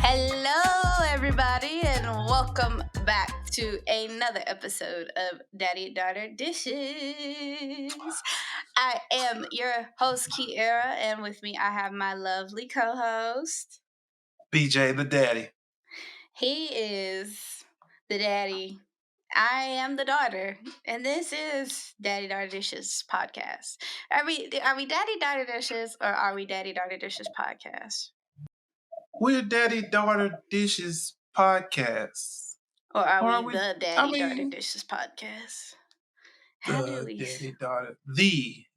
Hello, everybody, and welcome back to another episode of Daddy Daughter Dishes. I am your host, Kiara, and with me I have my lovely co-host. BJ the daddy. He is the daddy. I am the daughter, and this is Daddy Daughter Dishes podcast. Are we Daddy Daughter Dishes or are we Daddy Daughter Dishes podcast? We're Daddy Daughter Dishes podcast. Or are Or we are we? the Daddy Daughter Dishes podcast? How do we? The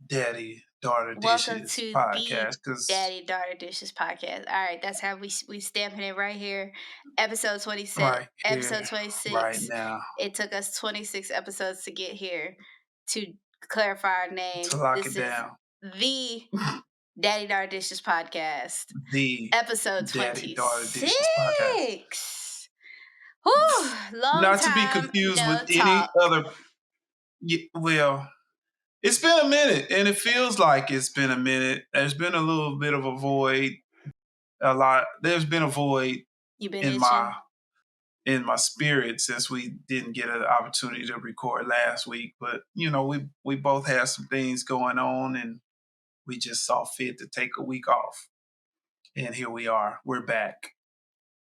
Daddy Daughter Welcome Dishes to the podcast. Because Daddy Daughter Dishes podcast. All right, that's how we stamping it right here. Episode 26. right here, Episode 26. right now, It took us 26 episodes to get here to clarify our name. to lock This it is down. the Daddy Daughter Dishes podcast. The Episode Daddy 26. Daughter Dishes podcast. Whew, long Not time, to be confused no with talk. any other. Well, it's been a minute, and it feels like it's been a minute. There's been a little bit of a void. There's been a void You been in itching? in my spirit since we didn't get an opportunity to record last week. But we both had some things going on, and we just saw fit to take a week off. And here we are. We're back.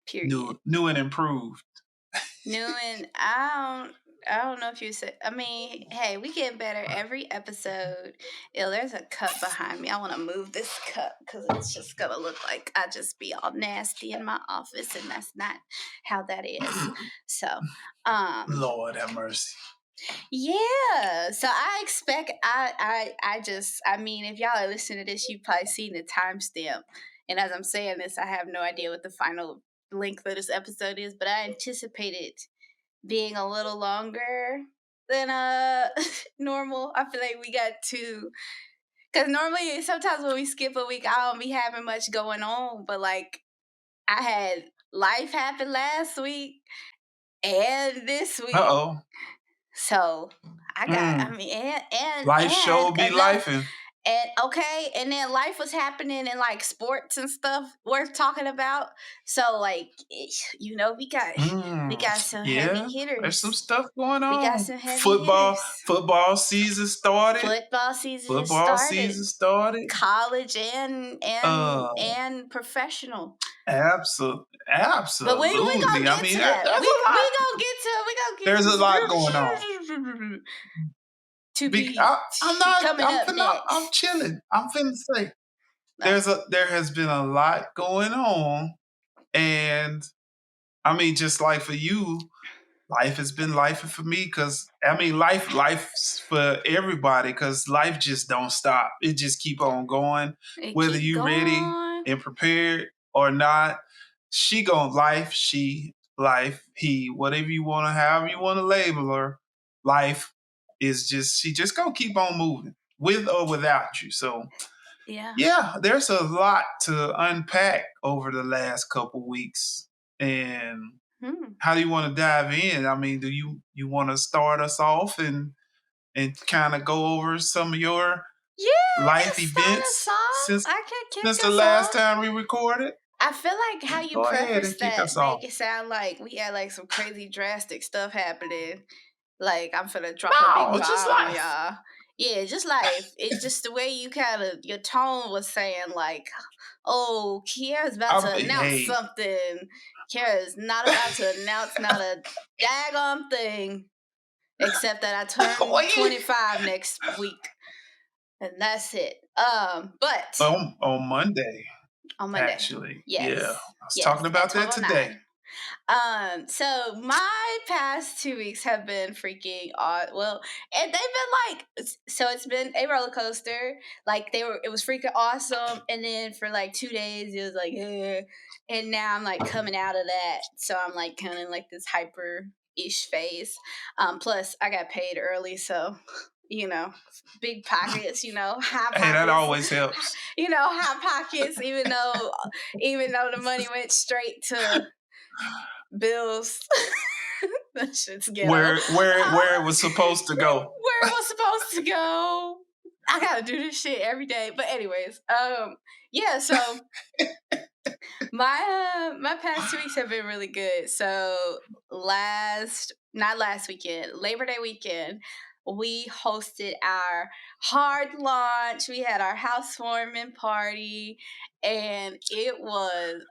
Period. New and improved. New and I don't know if you said. I mean, hey, we get better every episode. Ew, there's a cup behind me. I want to move this cup because it's just gonna look like I just be all nasty in my office, and that's not how that is. So, Lord have mercy. Yeah. So I expect I mean, if y'all are listening to this, you've probably seen the timestamp. And as I'm saying this, I have no idea what the final length of this episode is, but I anticipate it being a little longer than normal. I feel like we got to, because normally sometimes when we skip a week, I don't be having much going on, but like I had life happen last week and this week. Uh-oh. So I got, I mean, and life show be life, and okay, and then life was happening in like sports and stuff worth talking about. So like, we got some heavy hitters. There's some stuff going on. We got some heavy hitters. Football season started. Football season started. College and professional. Absolutely. But we gonna get to that. We gonna get to. There's a lot going on. I'm chilling. I'm finna say there has been a lot going on, and I mean, just like for you, life has been life for me, because I mean, life's for everybody, because life just don't stop. It just keep on going, whether you ready and prepared or not. She gon' life, he, whatever you want to, however you want to label her. Life is she just gonna keep on moving with or without you. So yeah, there's a lot to unpack over the last couple weeks. And how do you want to dive in? I mean, do you want to start us off and kind of go over some of your life events since the last time we recorded? I feel like how you preface that make it sound like we had like some crazy drastic stuff happening. Like I'm finna drop a big bomb on y'all. Yeah, just life. It's just the way you your tone was saying like, oh, Kiara's about to announce something. Kiara's not about to announce not a daggone thing. Except that I turn 25 next week. And that's it. But on Monday. Actually. Yes. Yeah. I was talking about that today. So my past 2 weeks have been freaking odd. Well, and they've been like, so it's been a roller coaster. Like it was freaking awesome. And then for like 2 days, it was like, and now I'm like coming out of that. So I'm like kind of like this hyper-ish phase. Plus I got paid early. So, big pockets, high pockets. Hey, that always helps. High pockets, even though the money went straight to bills. That shit's ghetto. Where it was supposed to go. Where it was supposed to go. I gotta do this shit every day. But anyways, yeah, so My past 2 weeks have been really good. So not last weekend, Labor Day weekend, we hosted our hard launch. We had our housewarming party, and it was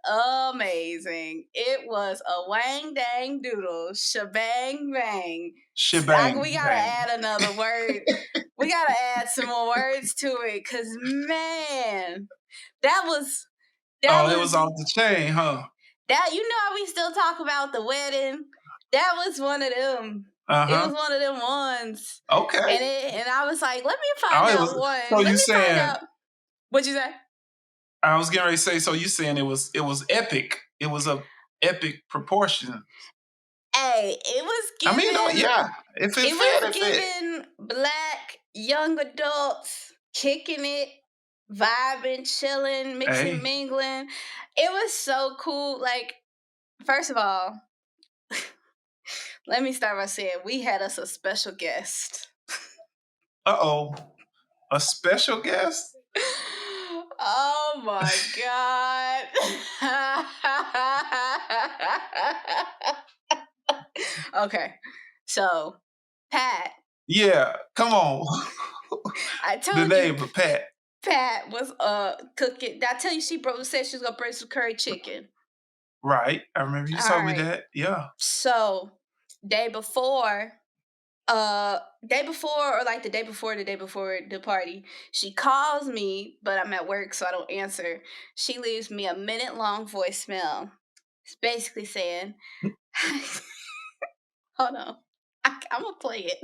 amazing. It was a wang dang doodle, shebang bang. Shebang We gotta bang. add another word. We gotta add some more words to it, cause man, that was that Oh, it was was off the chain, huh? that how we still talk about the wedding. That was one of them. It was Uh-huh. one of them ones. Okay. And I was like, let me find Oh, it out was. So one. Let you me find saying? out. What'd you say? I was getting ready to say. So you saying it was epic? It was of epic proportion. Hey, it was I mean, given yeah. If it fit, it fit. black young adults kicking it, vibing, chilling, mixing, Hey. mingling. It was so cool. Like, first of all, let me start by saying we had us a special guest. Uh-oh. A special guest? Oh my god. Okay. So, Pat, Yeah. Come on. I The told you neighbor, Pat. Pat was cooking. Did I tell you said she was gonna bring some curry chicken? Right. I remember you All told me right. that. Yeah. So, day before or like the day before the party, she calls me, but I'm at work, so I don't answer. She leaves me a minute long voicemail. It's basically saying, hold on, I'm gonna play it.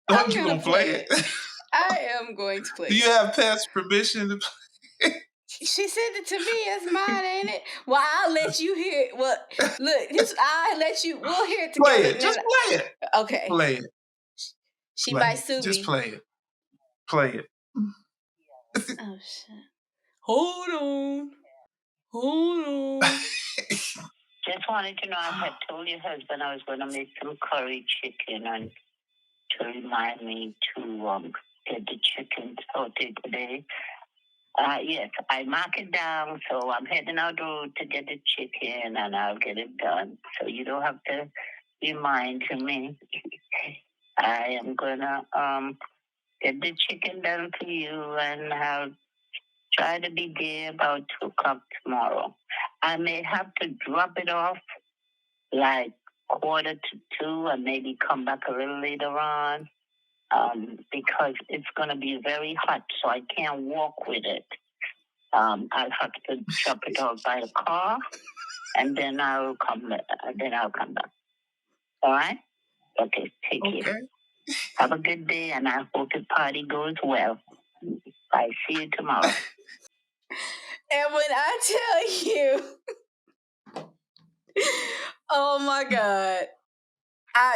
Aren't I'm you gonna gonna play play it? it. I am going to play Do you it. have Pat's permission to play? She sent it to me. It's mine, ain't it? Well, I'll let you hear it. Well, look, I'll let you. We'll hear it Play together. it. Just play it. Okay. Play it. She Play might it. sue Just me. play it. Play it. Oh shit. Hold on. Hold on. Just wanted to know if I told your husband I was going to make some curry chicken and to remind me to get the chicken sauteed today. Yes, I mark it down, so I'm heading out the road to get the chicken and I'll get it done. So you don't have to remind me. I am going to get the chicken done for you and I'll try to be there about 2 o'clock tomorrow. I may have to drop it off like 1:45 and maybe come back a little later on because it's going to be very hot, so I can't walk with it. I'll have to drop it off by the car, and then I'll come. I'll come back. All right? Okay. Take care. Have a good day, and I hope the party goes well. I see you tomorrow. And when I tell you, oh my god,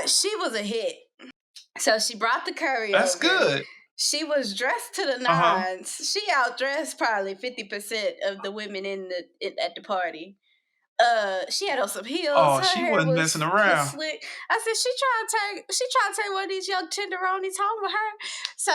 she was a hit. So she brought the curry That's over. good. She was dressed to the nines. She outdressed probably 50% of the women at the party. She had on some heels. Oh, Her she hair wasn't messing was around. slick. I said she trying to take one of these young tenderonis home with her. So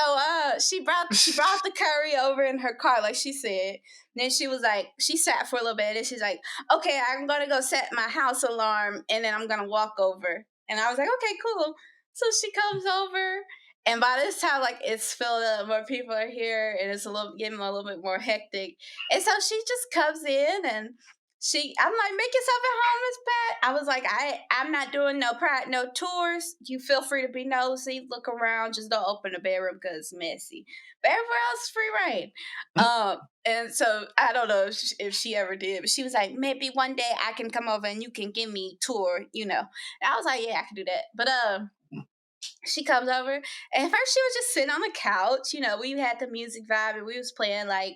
she brought the curry over in her car, like she said. Then she was like, she sat for a little bit, and she's like, okay, I'm gonna go set my house alarm, and then I'm gonna walk over. And I was like, okay, cool. So she comes over, and by this time, like it's filled up, more people are here, and it's getting a little bit more hectic. And so she just comes in and I'm like, make yourself at home, Miss Pat. I was like, I'm not doing no tours. You feel free to be nosy, look around, just don't open the bedroom because it's messy. But everywhere else is free reign. And so I don't know if she ever did, but she was like, maybe one day I can come over and you can give me a tour, And I was like, yeah, I can do that. But she comes over, and first she was just sitting on the couch. We had the music vibe, and we was playing like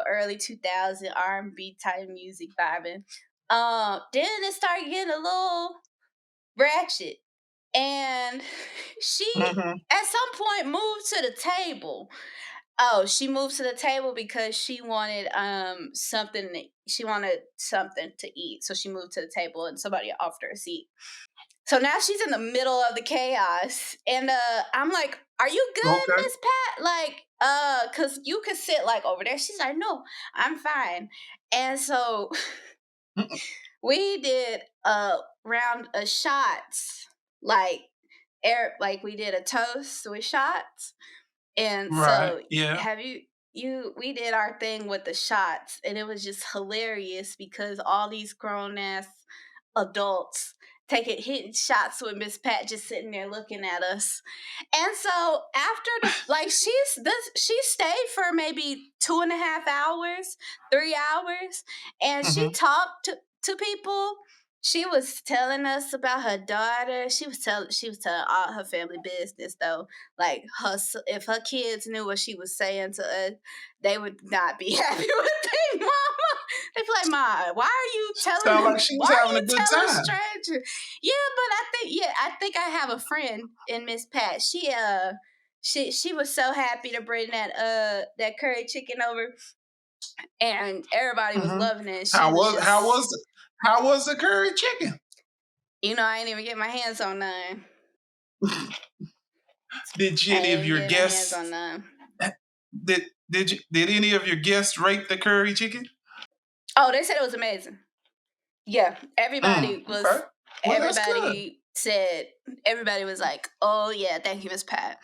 early 2000 R&B type music vibing. Then it started getting a little ratchet, and she at some point moved to the table. Oh, she moved to the table because she wanted something to eat, so she moved to the table, and somebody offered her a seat. So now she's in the middle of the chaos, and I'm like, "Are you good, Okay. Miss Pat? Like, cause you could sit like over there." She's like, "No, I'm fine." And so we did a round of shots, like like we did a toast with shots. And Right. so Yeah. have we did our thing with the shots, and it was just hilarious because all these grown ass adults taking hitting shots with Miss Pat just sitting there looking at us. And so after the like she stayed for maybe 2.5 hours, 3 hours, and she Mm-hmm. talked to people. She was telling us about her daughter. She was telling all her family business though. Like if her kids knew what she was saying to us, they would not be happy with their mama. They'd be like, "Ma, why are you telling Sound them? like she Why was are having a you good telling time. strangers?" Yeah, but I think I have a friend in Miss Pat. She was so happy to bring that curry chicken over, and everybody was Mm-hmm. loving it. She How was was how just, was how was the curry chicken? I ain't even get my hands on none. Did I any ain't of even your get my hands on guests none. did any of your guests rate the curry chicken? Oh, they said it was amazing. Yeah, Okay. Well, that's good. everybody was like, "Oh yeah, thank you, Miss Pat."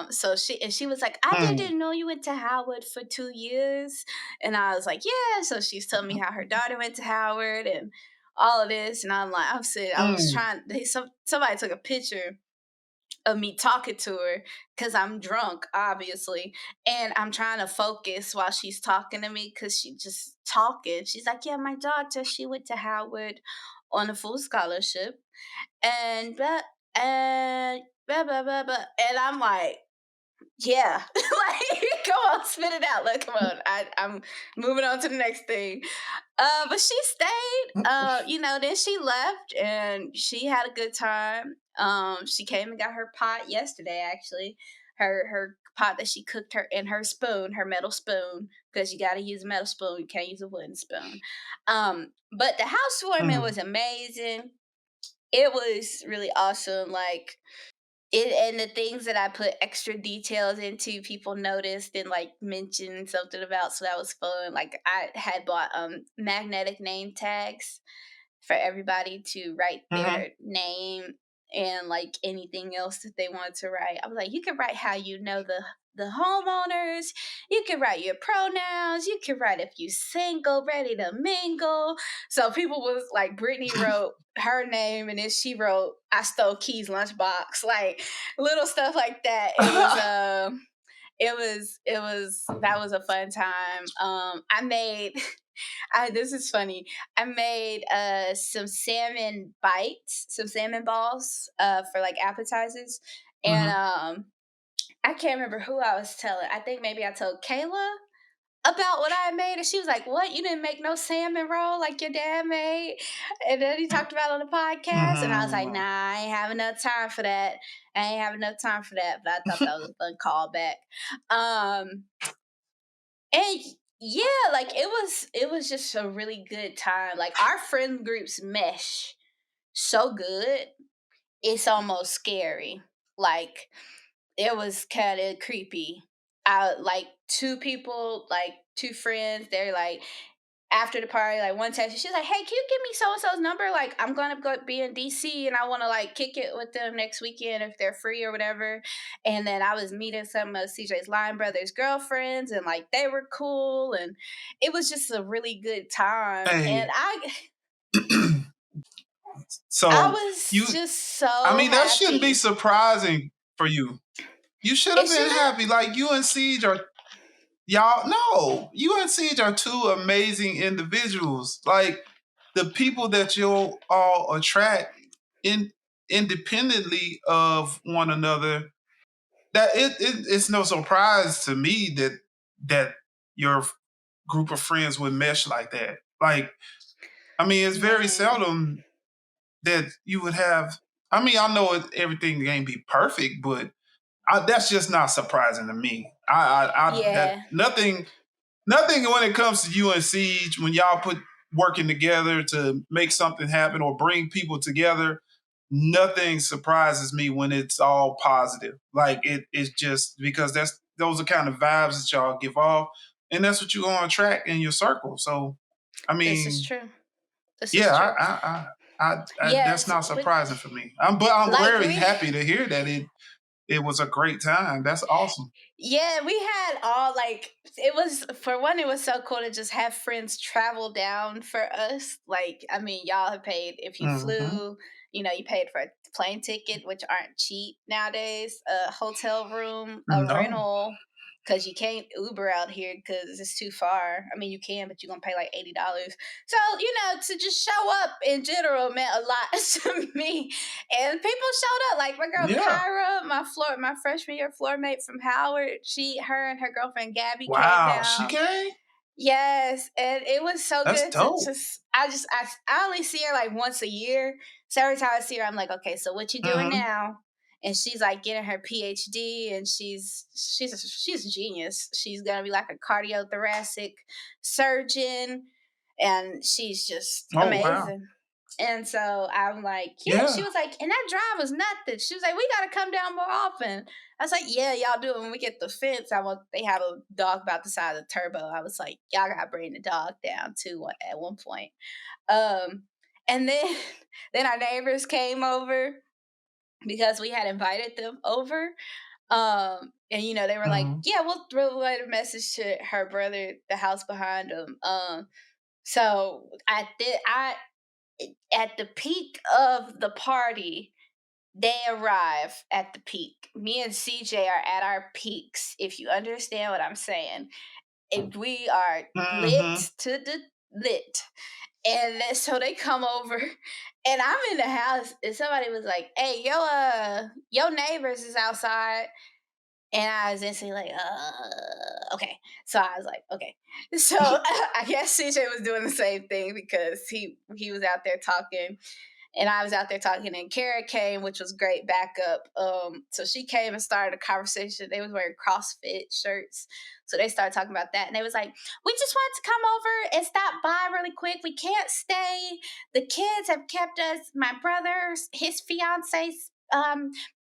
So she was like, "I Mm. didn't know you went to Howard for 2 years," and I was like, "Yeah." So she's telling me how her daughter went to Howard and all of this, and I was Mm. trying. Somebody took a picture of me talking to her because I'm drunk, obviously, and I'm trying to focus while she's talking to me because she just talking. She's like, "Yeah, my daughter, she went to Howard on a full scholarship, and blah blah blah blah," and I'm like, yeah, like come on, spit it out. Like, come on, I'm moving on to the next thing. But she stayed. Then she left, and she had a good time. She came and got her pot yesterday. Actually, her pot that she cooked her in her spoon, her metal spoon, because you got to use a metal spoon. You can't use a wooden spoon. But the housewarming Mm. was amazing. It was really awesome. Like it, and the things that I put extra details into, people noticed and like mentioned something about, so that was fun. Like I had bought magnetic name tags for everybody to write Mm-hmm. their name and like anything else that they wanted to write. I was like, you can write how you know the homeowners, you can write your pronouns, you can write if you single, ready to mingle. So people was like, Brittany wrote her name, and then she wrote, "I stole Key's lunchbox," like little stuff like that. It was that was a fun time. I made this is funny. I made some salmon bites, some salmon balls for like appetizers. And Mm-hmm. I can't remember who I was telling. I think maybe I told Kayla about what I made, and she was like, "What? You didn't make no salmon roll like your dad made?" And then he talked about it on the podcast, and I was like, "Nah, Mm-hmm. I ain't have enough time for that. I ain't have enough time for that." But I thought that was a fun callback. Um, and yeah, like it was just a really good time. Like our friend groups mesh so good, it's almost scary. Like it was kind of creepy. I like two friends, they're like after the party, like one text, she's like, "Hey, can you give me so and so's number? Like, I'm gonna go be in DC, and I want to like kick it with them next weekend if they're free or whatever." And then I was meeting some of CJ's Line Brothers girlfriends, and like they were cool, and it was just a really good time. And Hey. I So was you just I so mean, that shouldn't be happy. surprising for you. You should It have been shouldn't. happy. Like you and Siege are y'all no, you and Siege are two amazing individuals. Like the people that you'll all attract in independently of one another. That it's no surprise to me that your group of friends would mesh like that. Like, I mean, it's very Man, seldom that you would have. I mean, I know everything ain't be perfect, but that's just not surprising to me. That yeah, nothing when it comes to you and Siege when y'all put working together to make something happen or bring people together. Nothing surprises me when it's all positive. Like it's just because those are kind of vibes that y'all give off, and that's what you're gonna attract in your circle. So I This is mean, true. This is yeah, true. that's Yes, not but surprising for me. But I'm like very we happy to hear that it was a great time. That's awesome. Yeah, we had all like it was for one, it was so cool to just have friends travel down for us. Like, I mean, y'all have paid if you Hmm. flew, you paid for a plane ticket, which aren't cheap nowadays, a hotel room, a No. rental, because you can't Uber out here because it's too far. I mean, you can, but you're gonna pay like $80. So, to just show up in general meant a lot to me. And people showed up, like my girl Yeah. Kyra, my freshman year floor mate from Howard. Her and her girlfriend Gabby came Wow. She down. came? Yes, and it was so That's good to dope. I only see her like once a year. So every time I see her, I'm like, okay, so what you doing Hmm. now? And she's like getting her PhD, and she's a genius. She's gonna be like a cardiothoracic surgeon, and she's just Oh, wow. amazing. And so I'm like, yeah. She Yeah. was like, and that drive was nothing. She was like, we gotta come down more often. I was like, yeah, y'all do it when we get the fence. They have a dog about the size of Turbo. I was like, y'all gotta bring the dog down too at one point. And then then our neighbors came over because we had invited them over. And they were like, Hmm. yeah, we'll relay a message to her brother, the house behind them. So at the peak of the party, they arrive at the peak. Me and CJ are at our peaks, if you understand what I'm saying. If we are lit Hmm. to the lit. And then, so they come over, and I'm in the house, and somebody was like, "Hey, your neighbors is outside." And I was instantly like, okay. So I was like, okay. So I guess CJ was doing the same thing because he was out there talking, and I was out there talking, and Kara came, which was great backup. So she came and started a conversation. They was wearing CrossFit shirts, so they started talking about that, and they was like, "We just wanted to come over and stop by really quick. We can't stay. The kids have kept us. My brother's his fiance's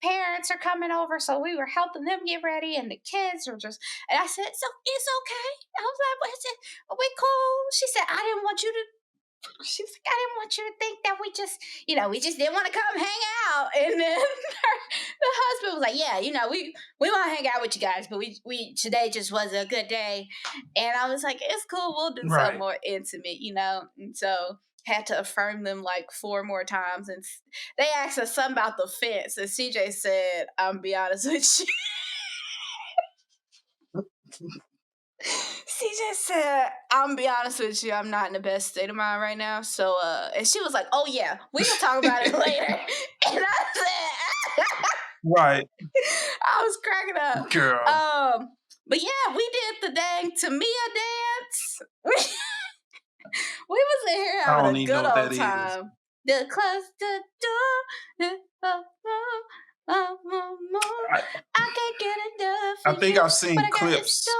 parents are coming over, so we were helping them get ready, and the kids were just." And I said, "So it's okay." I was like, "What is it? We cool." She said, "I didn't want you to." She was like, "I didn't want you to think that we just didn't want to come hang out." And then the husband was like, "Yeah, we want to hang out with you guys, but we today just wasn't a good day." And I was like, "It's cool. We'll do something Right. more intimate." And so had to affirm them like 4 more times, and they asked us something about the fence, and CJ said, "I'm be honest with you." She just said, "I'm gonna be honest with you, I'm not in the best state of mind right now." So, and she was like, "Oh yeah, we can talk about it later." And I said, Right. I was cracking up. Girl. But yeah, we did the dang Tamia dance. We was in here I having don't a even know good what that old is. time. The close the door. I, I can't get enough I for think you. I've What seen I got in clips. store,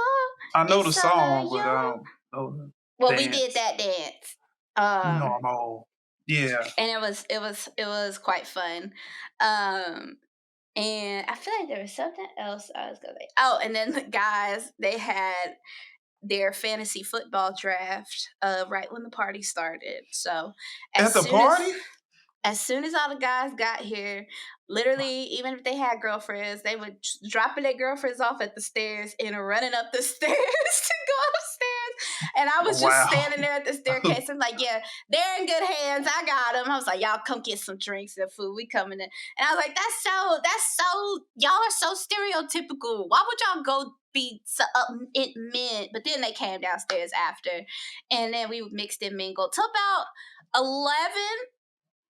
I know the it's all of song, but I you. don't know the Well, we did dance. that dance. You know I'm old. Yeah. And it was quite fun. Um and I feel like there was something else I was gonna say. Oh, and then the guys, they had their fantasy football draft right when the party started. So as At the soon as party? as soon as all the guys got here, literally, even if they had girlfriends, they would dropping their girlfriends off at the stairs and running up the stairs to go upstairs. And I was just Wow. standing there at the staircase. I'm like, yeah, they're in good hands. I got them. I was like, y'all come get some drinks and food. We coming in. And I was like, y'all are so stereotypical. Why would y'all go be so up it men? But then they came downstairs after, and then we mixed and mingled till about 11.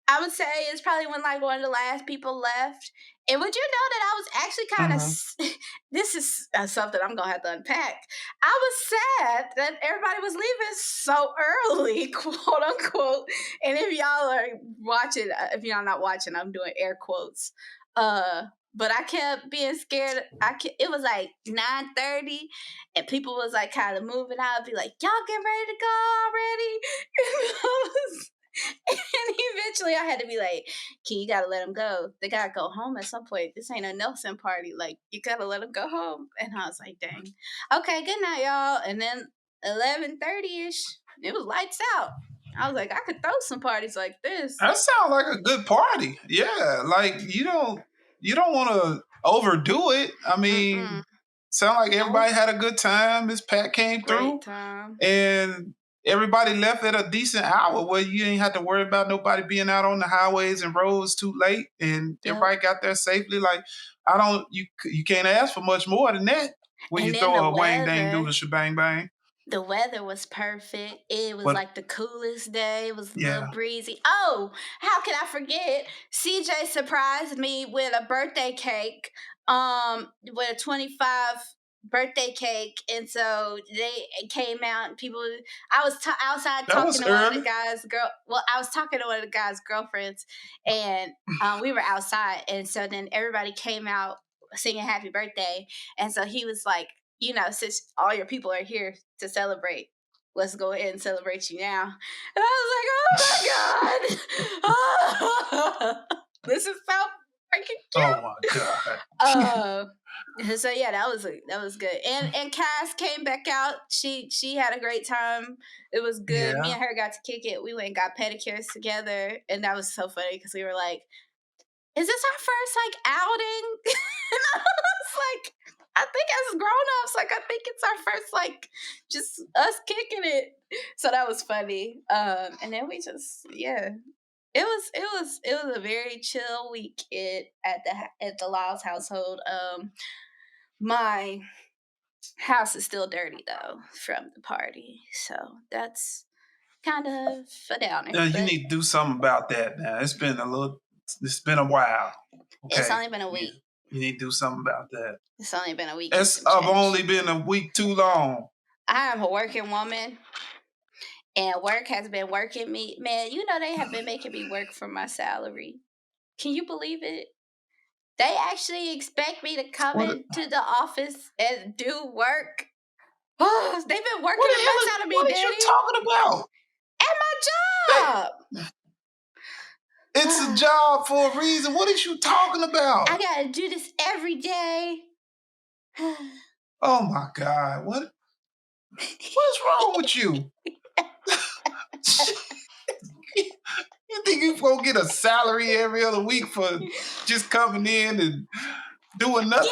I would say it's probably when like one of the last people left. And would you know that I was actually kind Hmm. of, this is something I'm going to have to unpack. I was sad that everybody was leaving so early, quote unquote. And if y'all are watching, if y'all not watching, I'm doing air quotes. But I kept being scared. It was like 9:30, and people was like kind of moving out. I'd be like, y'all get ready to go already? And I was and eventually I had to be like, "Key, you gotta let them go. They gotta go home at some point. This ain't a Nelson party. Like, you gotta let them go home." And I was like, dang. Okay, good night, y'all. And then 11:30ish. It was lights out. I was like, I could throw some parties like this. That sounds like a good party. Yeah, like you don't want to overdo it. I mean, sound like everybody had a good time. Miss Pat came through, Great time. and everybody left at a decent hour where you ain't have to worry about nobody being out on the highways and roads too late, and everybody got there safely. Like you can't ask for much more than that when And you then throw the a wang dang weather, doodle shebang bang. the weather was perfect. It was But like the coolest day. It was a little yeah, breezy. Oh, how can I forget? CJ surprised me with a birthday cake. With a 25 birthday cake, and so they came out and people. I was outside that talking was to one of the early. guys. Well, I was talking to one of the guys' girlfriends, and we were outside, and so then everybody came out singing happy birthday, and so he was like, since all your people are here to celebrate, let's go ahead and celebrate you now. And I was like, oh my God. This is so freaking cute. Oh my God. So yeah, that was good. And Cass came back out. She had a great time. It was good. Me Yeah. and her got to kick it. We went and got pedicures together, and that was so funny because we were like, is this our first outing? And I was like, I think as grown-ups, I think it's our first just us kicking it. So that was funny. And then we just it was a very chill week at the Lyles household. My house is still dirty though from the party, so that's kind of a downer. You But need to do something about that now. It's been a while. it's Okay. only been a week. You need to do something about that. It's only been a week. I've only been a week too long. I am a working woman, and work has been working me. Man, they have been making me work for my salary. Can you believe it? They actually expect me to come into the office and do work. Oh, they've been working the mess out of me, What Daddy. are you talking about? At my job. It's a job for a reason. What is you talking about? I gotta do this every day. Oh my God. What's wrong with you? You think you're going to get a salary every other week for just coming in and doing nothing?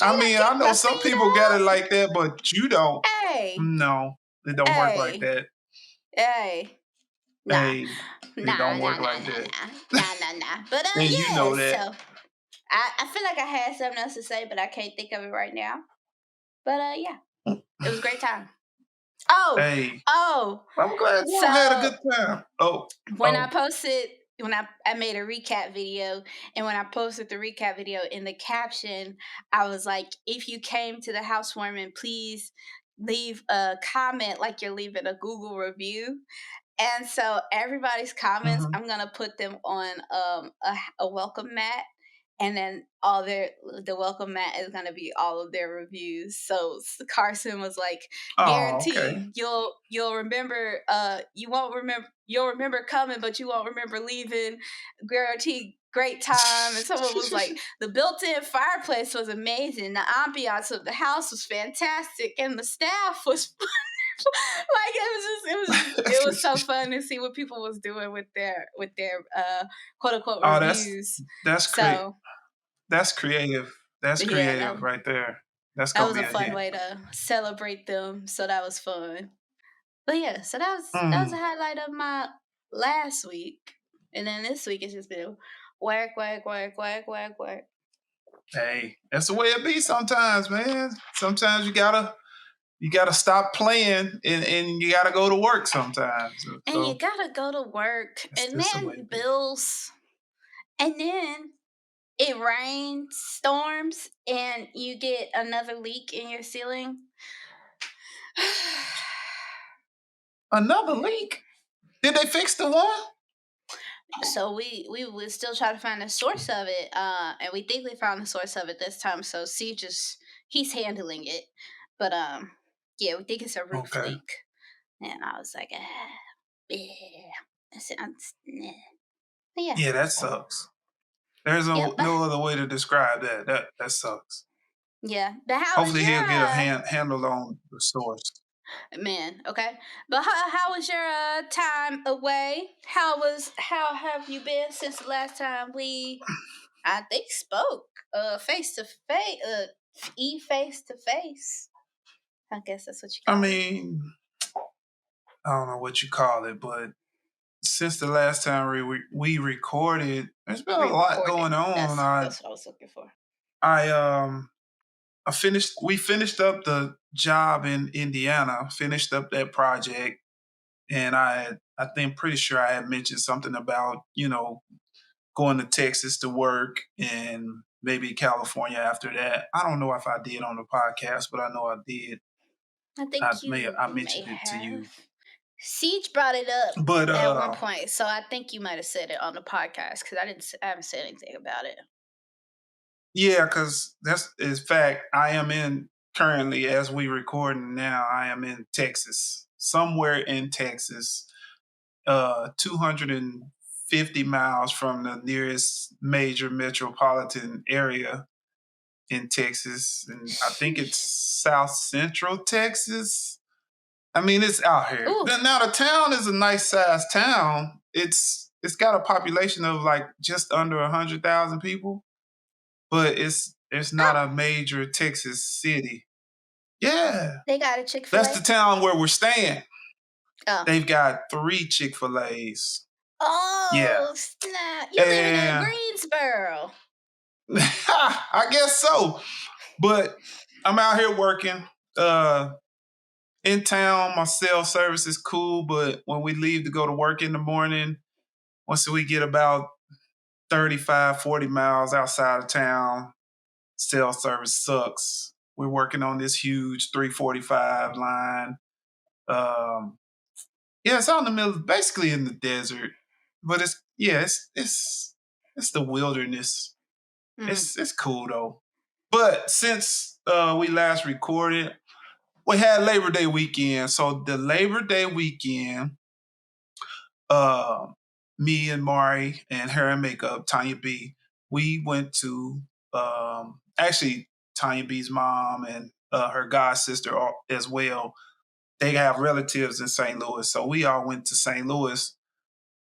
Yeah, I know some people got it like that, but you don't. Hey. No, it don't work like that. Hey. Nah. Hey, it don't work like that. Nah. But and yeah, you know that. so I feel like I had something else to say, but I can't think of it right now. But yeah, it was a great time. Oh, I'm glad you had a good time. When I made a recap video, and when I posted the recap video, in the caption, I was like, if you came to the housewarming, please leave a comment like you're leaving a Google review. And so everybody's comments, I'm gonna put them on a welcome mat, and then the welcome mat is gonna be all of their reviews. So Carson was like, guaranteed you'll remember, you'll remember coming, but you won't remember leaving. Guaranteed great time. And someone was like, the built-in fireplace was amazing. The ambiance of the house was fantastic, and the staff was it was so fun to see what people was doing with their quote unquote reviews. That's great. That's creative. That's creative right there. That was a fun way to celebrate them. So that was fun. But yeah, so that was a highlight of my last week. And then this week it's just been work. Hey, that's the way it be sometimes, man. Sometimes you gotta stop playing and you gotta go to work sometimes. And you gotta go to work, and then bills, and then it rains, storms, and you get another leak in your ceiling. Another leak? Did they fix the one? So we were still trying to find the source of it, and we think we found the source of it this time. So he's handling it, but yeah, we think it's a roof leak. And I was like, yeah, yeah, that sucks. There's no other way to describe that. That sucks. Yeah, but hopefully he'll get a handle on the source. Man, okay. But how was your time away? How have you been since the last time I think spoke face to face face to face. I guess that's what you I call it. mean, I don't know what you call it, but since the last time we recorded, there's been a lot Re-recorded. going on. That's what I was looking for. We finished up the job in Indiana, finished up that project, and I think pretty sure I had mentioned something about, going to Texas to work and maybe California after that. I don't know if I did on the podcast, but I know I did. I think I you may mentioned it to you. have. Siege brought it up But at one point, so I think you might have said it on the podcast because I haven't said anything about it. yeah, because that's in fact I am in currently as we recording now. I am in Texas, somewhere in Texas, 250 miles from the nearest major metropolitan area in Texas, and I think it's South Central Texas. I mean, it's out here. Ooh. Now the town is a nice sized town. It's got a population of like just under 100,000 people, but it's not a major Texas city. Yeah, They got a Chick-fil-A. that's the town where we're staying. Oh. They've got 3 Chick-fil-A's. Oh, yeah. Snap! You living in Greensboro? I guess so. But I'm out here working. In town, my cell service is cool, but when we leave to go to work in the morning, once we get about 35, 40 miles outside of town, cell service sucks. We're working on this huge 345 line. Yeah, it's out in the middle, basically in the desert, but it's the wilderness. It's cool though. But since we last recorded, we had Labor Day weekend. So the Labor Day weekend, me and Mari and hair and makeup, Tanya B, we went to actually Tanya B's mom and her god sister as well. They have relatives in St. Louis, so we all went to St. Louis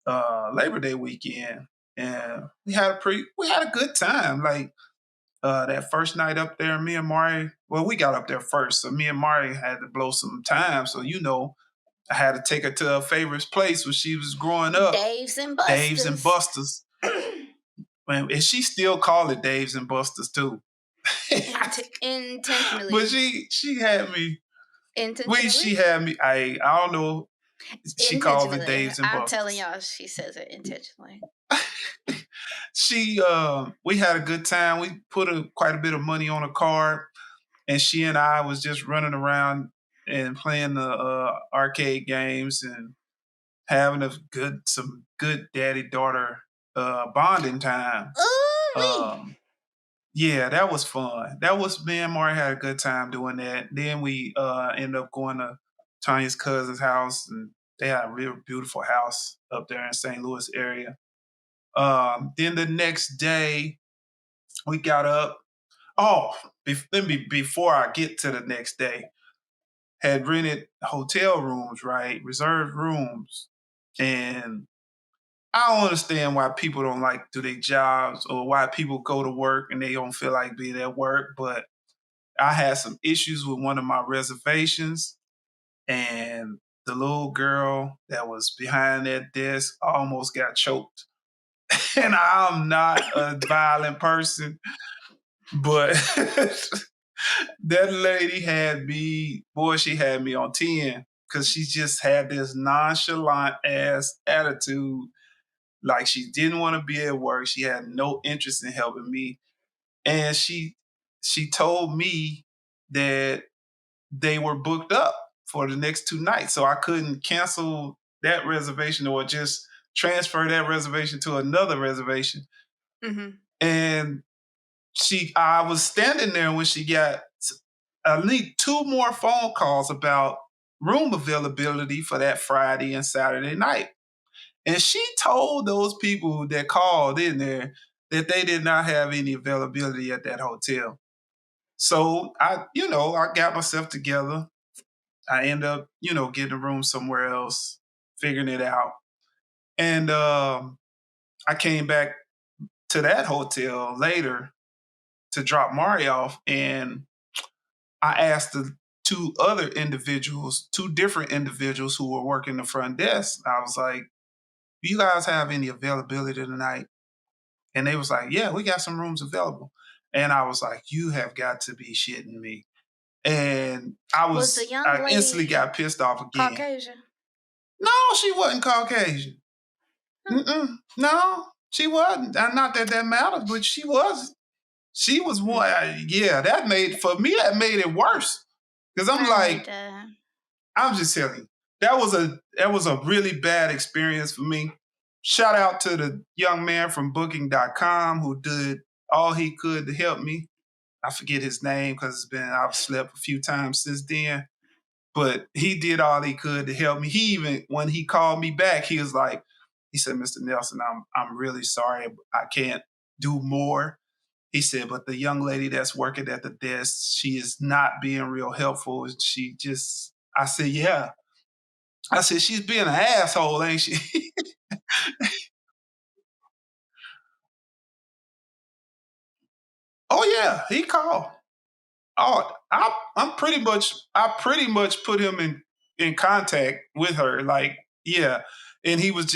Labor Day weekend, and we had a good time. Like that first night up there, me and Mari, well, we got up there first, so me and Mari had to blow some time. So I had to take her to her favorite place when she was growing up, Dave's and Buster's. Dave's and Buster's. And she still called it Dave's and Buster's too. Intentionally. But she had me. Intentionally. She had me. I don't know. She called it Dave's and Buster's. I'm telling y'all, she says it intentionally. We had a good time. We put quite a bit of money on a card, and she and I was just running around and playing the arcade games and having some good daddy-daughter bonding time. Yeah, that was fun. Me and Mari had a good time doing that. Then we ended up going to Tanya's cousin's house, and they had a real beautiful house up there in St. Louis area. Then the next day, we got up. Before I get to the next day, had rented hotel rooms, right? Reserved rooms. And I don't understand why people don't like do their jobs or why people go to work and they don't feel like being at work. But I had some issues with one of my reservations, and the little girl that was behind that desk almost got choked. And I'm not a violent person, but that lady she had me on 10 because she just had this nonchalant ass attitude. Like she didn't want to be at work. She had no interest in helping me. And she told me that they were booked up for the next 2 nights. So I couldn't cancel that reservation or just transfer that reservation to another reservation. Mm-hmm. And I was standing there when she got at least 2 more phone calls about room availability for that Friday and Saturday night. And she told those people that called in there that they did not have any availability at that hotel. So I got myself together I end up, getting a room somewhere else, figuring it out. And I came back to that hotel later to drop Mari off, and I asked the two different individuals who were working the front desk. I was like, "Do you guys have any availability tonight?" And they was like, "Yeah, we got some rooms available." And I was like, "You have got to be shitting me." And Was the young I instantly lady got pissed off again. Caucasian? No, she wasn't Caucasian. Mm-mm. No, she wasn't. Not that that matters, but she wasn't. She was one. Yeah, that made it worse. Because I'm like, I'm just telling you, that was a really bad experience for me. Shout out to the young man from booking.com who did all he could to help me. I forget his name because I've slept a few times since then. But he did all he could to help me. He even, when he called me back, he was like, he said, "Mr. Nelson, I'm really sorry. I can't do more." He said, "But the young lady that's working at the desk, she is not being real helpful. She just," I said, "Yeah." I said, "She's being an asshole, ain't she?" Oh yeah, he called. Oh, I pretty much put him in contact with her. Like, yeah. And he was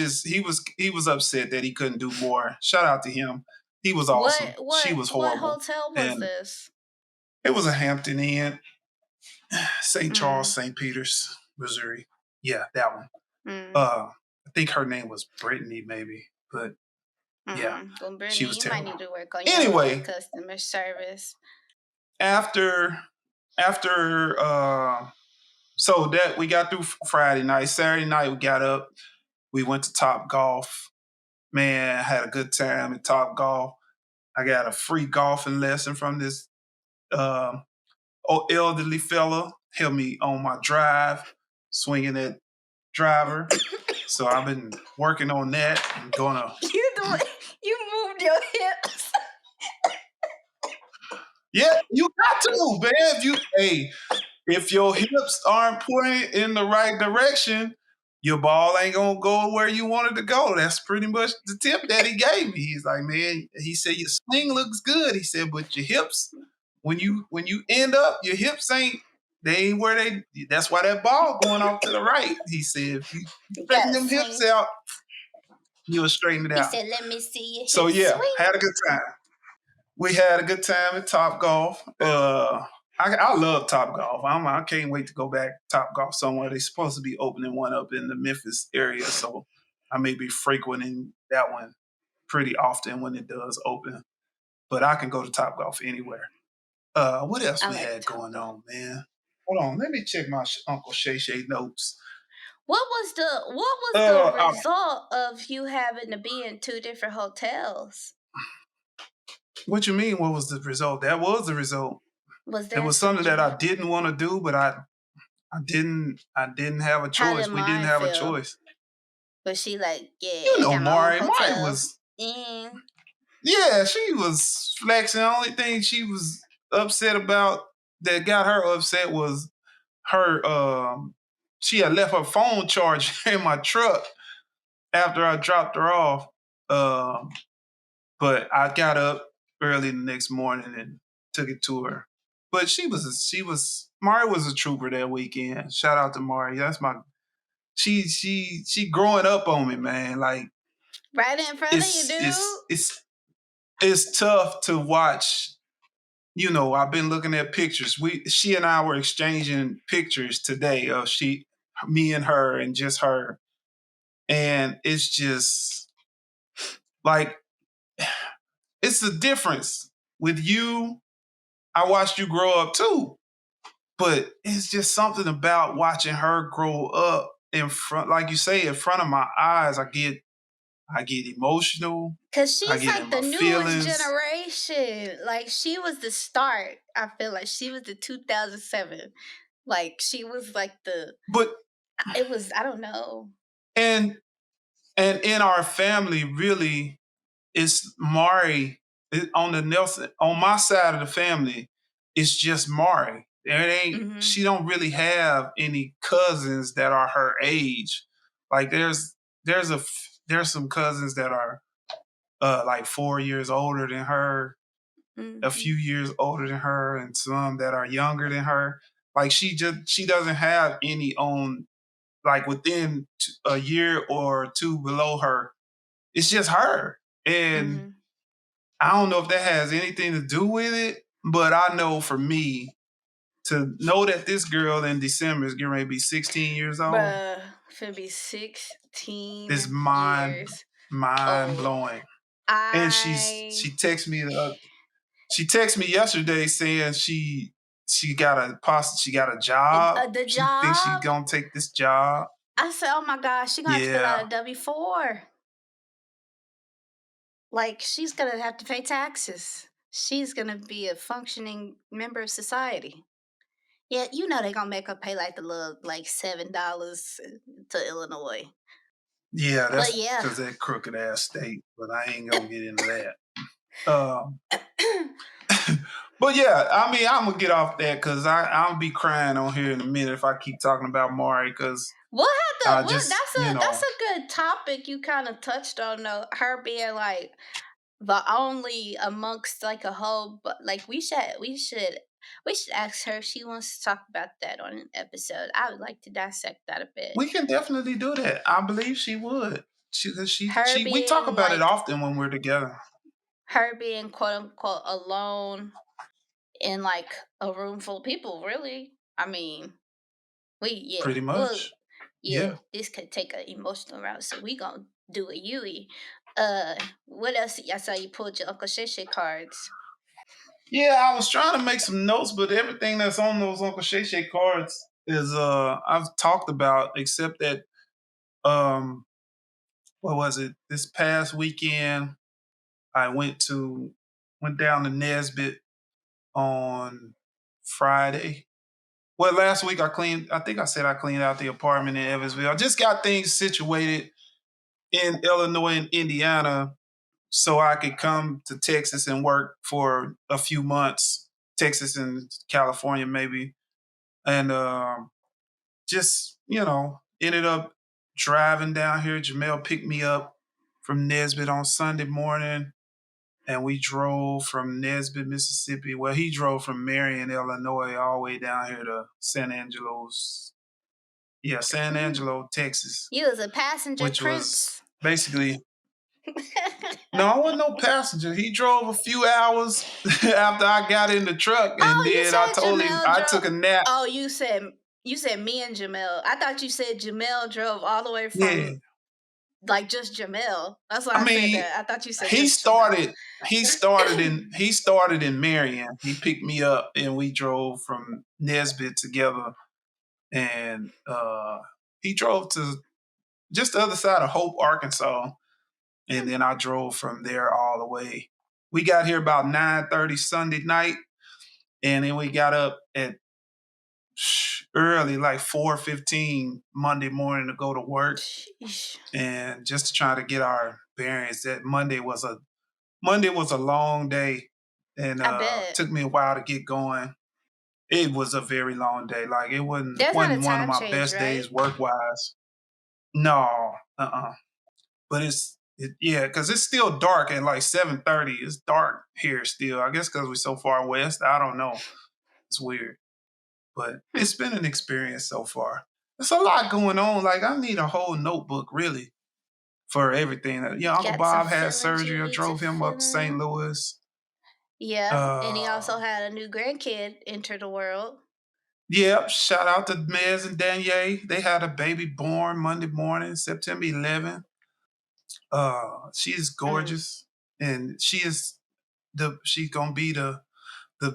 upset that he couldn't do more. Shout out to him. He was awesome. She was What horrible. hotel was And this? it was a Hampton Inn, St. Charles, Mm. St. Peters, Missouri. Yeah, that one. Mm. I think her name was Brittany, maybe. But yeah, Well, she Brittany, was you might terrible. need to work on Anyway, your customer service. after so that we got through Friday night. Saturday night we got up. We went to Top Golf. Man, I had a good time at Top Golf. I got a free golfing lesson from this elderly fella. Helped me on my drive, swinging that driver. So I've been working on that. I'm gonna. You moved your hips. Yeah, you got to, man. If your hips aren't pointed in the right direction, your ball ain't gonna go where you want it to go. That's pretty much the tip that he gave me. He's like, "Man," he said, "your swing looks good." He said, "But your hips, when you end up, your hips ain't where they. That's why that ball going off to the right." He said, "If you straighten them hips out, you'll straighten it out." He said, "Let me see your hips So yeah, swing." had a good time. We had a good time at Top Golf. I love Top Golf. I can't wait to go back to Top Golf somewhere. They're supposed to be opening one up in the Memphis area, so I may be frequenting that one pretty often when it does open. But I can go to Top Golf anywhere. What else we had going on, man? Hold on, let me check my Uncle Shay Shay notes. What was the result of you having to be in two different hotels? What you mean? What was the result? That was the result. It was something that I didn't want to do, but I didn't have a choice. We didn't have a choice. But she like, yeah, you know, Mari was. Yeah, she was flexing. The only thing she was upset about that got her upset was her. She had left her phone charger in my truck after I dropped her off. But I got up early the next morning and took it to her. But Mari was a trooper that weekend. Shout out to Mari. That's my. She growing up on me, man. Like right in front of you, dude. It's tough to watch. You know, I've been looking at pictures. She and I were exchanging pictures today of me and her and just her. And it's just like, it's the difference with you. I watched you grow up too, but it's just something about watching her grow up in front, like you say, in front of my eyes. I get emotional. Cause she's like the newest generation. Like she was the start. I feel like she was the 2007. Like she was like it was, I don't know. And in our family, really, it's Mari on the Nelson, on my side of the family. It's just Mari. She don't really have any cousins that are her age. Like there's some cousins that are like 4 years older than her, a few years older than her, and some that are younger than her. Like she doesn't have any on like within a year or two below her. It's just her. And I don't know if that has anything to do with it, but I know for me to know that this girl in December is getting ready to be 16 years old. Bruh, finna be 16 It's years mind old. blowing. And she texted me yesterday saying she got a job. The She thinks she's job? gonna take this job. I said, oh my gosh, she's gonna have to fill out a W-4. Like, she's gonna have to pay taxes. She's gonna be a functioning member of society. Yeah, you know they're gonna make her pay like the little like $7 to Illinois. Yeah, But that's yeah. because that crooked ass state, but I ain't gonna get into that. But yeah, I mean, I'm gonna get off that because I'll be crying on here in a minute if I keep talking about Mari because that's a good topic you kind of touched on though. Her being like the only amongst like a whole, but like we should ask her if she wants to talk about that on an episode. I would like to dissect that a bit. we can definitely do that. I believe she would. We talk about it like, often when we're together. Her being quote unquote alone in like a room full of people, really. I mean, Pretty much. This could take an emotional route, so we gonna do a Yui. What else? I saw you pulled your Uncle Shay cards. Yeah, I was trying to make some notes, but everything that's on those Uncle Shay cards is I've talked about, except that what was it? This past weekend I went down to Nesbitt on Friday. Well, last week I think I said I cleaned out the apartment in Evansville. I just got things situated in Illinois and Indiana so I could come to Texas and work for a few months, Texas and California maybe. And just, ended up driving down here. Jamel picked me up from Nesbitt on Sunday morning. And we drove from Nesbitt, Mississippi. Well, he drove from Marion, Illinois, all the way down here to San Angelo, Texas. You was a passenger, which Prince. Was basically no, I wasn't no passenger. He drove a few hours after I got in the truck, and then I told him I took a nap. Oh, you said me and Jamel. I thought you said Jamel drove all the way from like just Jamel. That's why I said that. I thought you said he started in Marion. He picked me up and we drove from Nesbitt together. And he drove to just the other side of Hope, Arkansas. And then I drove from there all the way. We got here about 9:30 Sunday night. And then we got up at early, like 4:15 Monday morning to go to work. And just to try to get our bearings. That Monday was a long day. And took me a while to get going. It was a very long day. Like it wasn't one of my best days work-wise. No, but because it's still dark at like 7:30. It's dark here still. I guess because we're so far west. I don't know. It's weird. But it's been an experience so far. There's a lot going on. Like I need a whole notebook, really, for everything. Uncle Bob had surgery. I drove him up to St. Louis. Yeah, and he also had a new grandkid enter the world. Yep, shout out to Mez and Danielle. They had a baby born Monday morning, September 11th. She is gorgeous, and she's gonna be the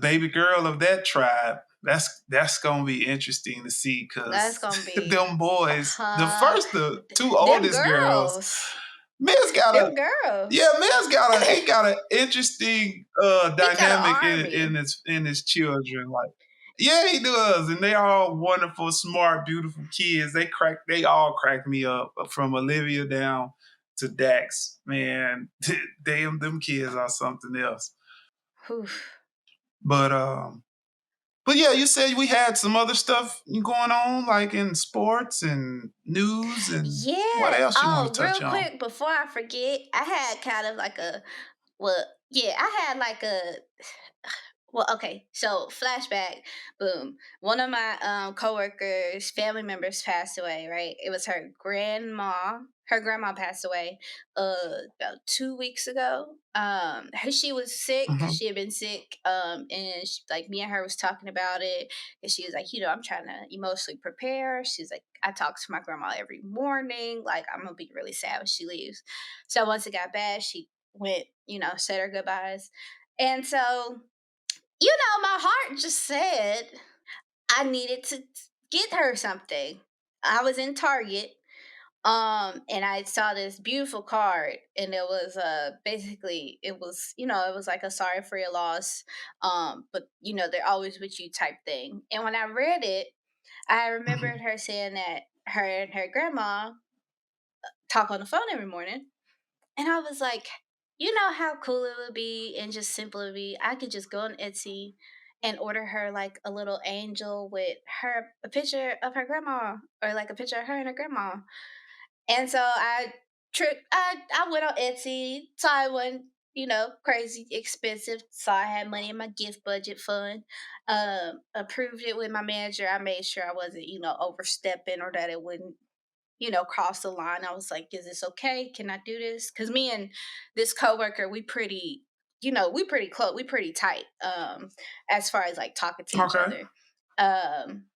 baby girl of that tribe. That's gonna be interesting to see because them boys, the two oldest girls. Miz got he got an interesting dynamic in his children. Like, yeah, he does, and they all wonderful, smart, beautiful kids. They all crack me up from Olivia down to Dax. Man, damn, them kids are something else. But But yeah, you said we had some other stuff going on, like in sports and news, and what Yeah. else you want Oh, to touch real on? quick before I forget, I had kind of like a well, yeah, I had like a well, okay. So flashback, boom. One of my coworkers, family members passed away, right? It was her grandma. Her grandma passed away about 2 weeks ago. She was sick. Hmm. She had been sick. And she, like me and her was talking about it. And she was like, I'm trying to emotionally prepare. She's like, I talk to my grandma every morning. Like, I'm gonna be really sad when she leaves. So once it got bad, she went, said her goodbyes. And so my heart just said I needed to get her something. I was in Target, and I saw this beautiful card, and it was basically it was like a sorry for your loss, but they're always with you type thing. And when I read it, I remembered Hmm. her saying that her and her grandma talk on the phone every morning. And I was like, you know how cool it would be and just simple it would be. I could just go on Etsy and order her like a little angel with a picture of her grandma, or like a picture of her and her grandma. And so I went on Etsy, saw it wasn't, crazy expensive. Saw I had money in my gift budget fund. Approved it with my manager. I made sure I wasn't, overstepping, or that it wouldn't cross the line. I was like, is this okay? Can I do this? Because me and this coworker, we pretty close, we pretty tight, as far as like talking to each Okay. other. Um,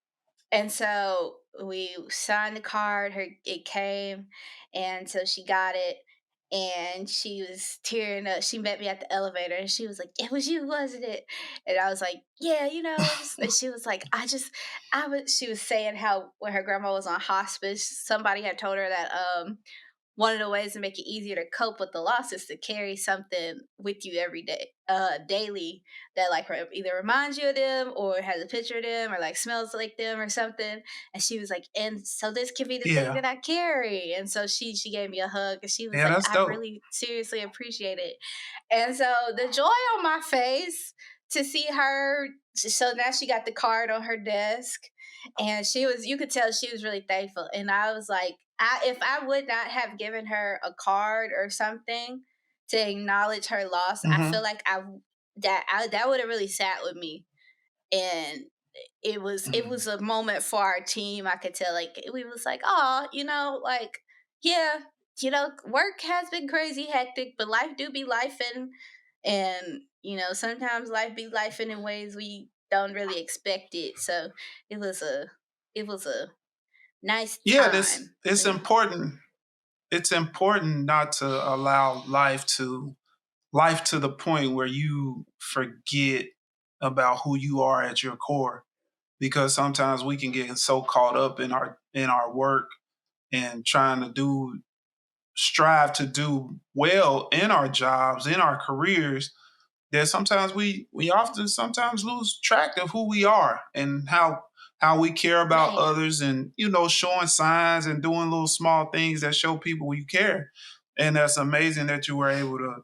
and so we signed the card, it came, and so she got it. And she was tearing up. She met me at the elevator and she was like, "It was you, wasn't it?" And I was like, "Yeah, it was." And she was like, she was saying how when her grandma was on hospice, somebody had told her that one of the ways to make it easier to cope with the loss is to carry something with you every day, daily, that like either reminds you of them, or has a picture of them, or like smells like them or something. And she was like, and so this could be the thing Yeah. that I carry. And so she gave me a hug, and she was Yeah, like, that's I dope. really seriously appreciate it. And so the joy on my face to see her. So now she got the card on her desk, and you could tell she was really thankful. And I was like, if I would not have given her a card or something to acknowledge her loss, I feel Hmm. like that would have really sat with me. And it was a moment for our team. I could tell, like, we was like, oh, like, yeah, work has been crazy hectic, but life do be life. And sometimes life be life in ways we don't really expect it. So it was a it was a nice Yeah, this time. it's important. It's important not to allow life to the point where you forget about who you are at your core, because sometimes we can get so caught up in our work and trying to do strive to do well in our jobs, in our careers, that sometimes we often sometimes lose track of who we are and how we care about Right. others, and showing signs and doing little small things that show people you care. And that's amazing that you were able to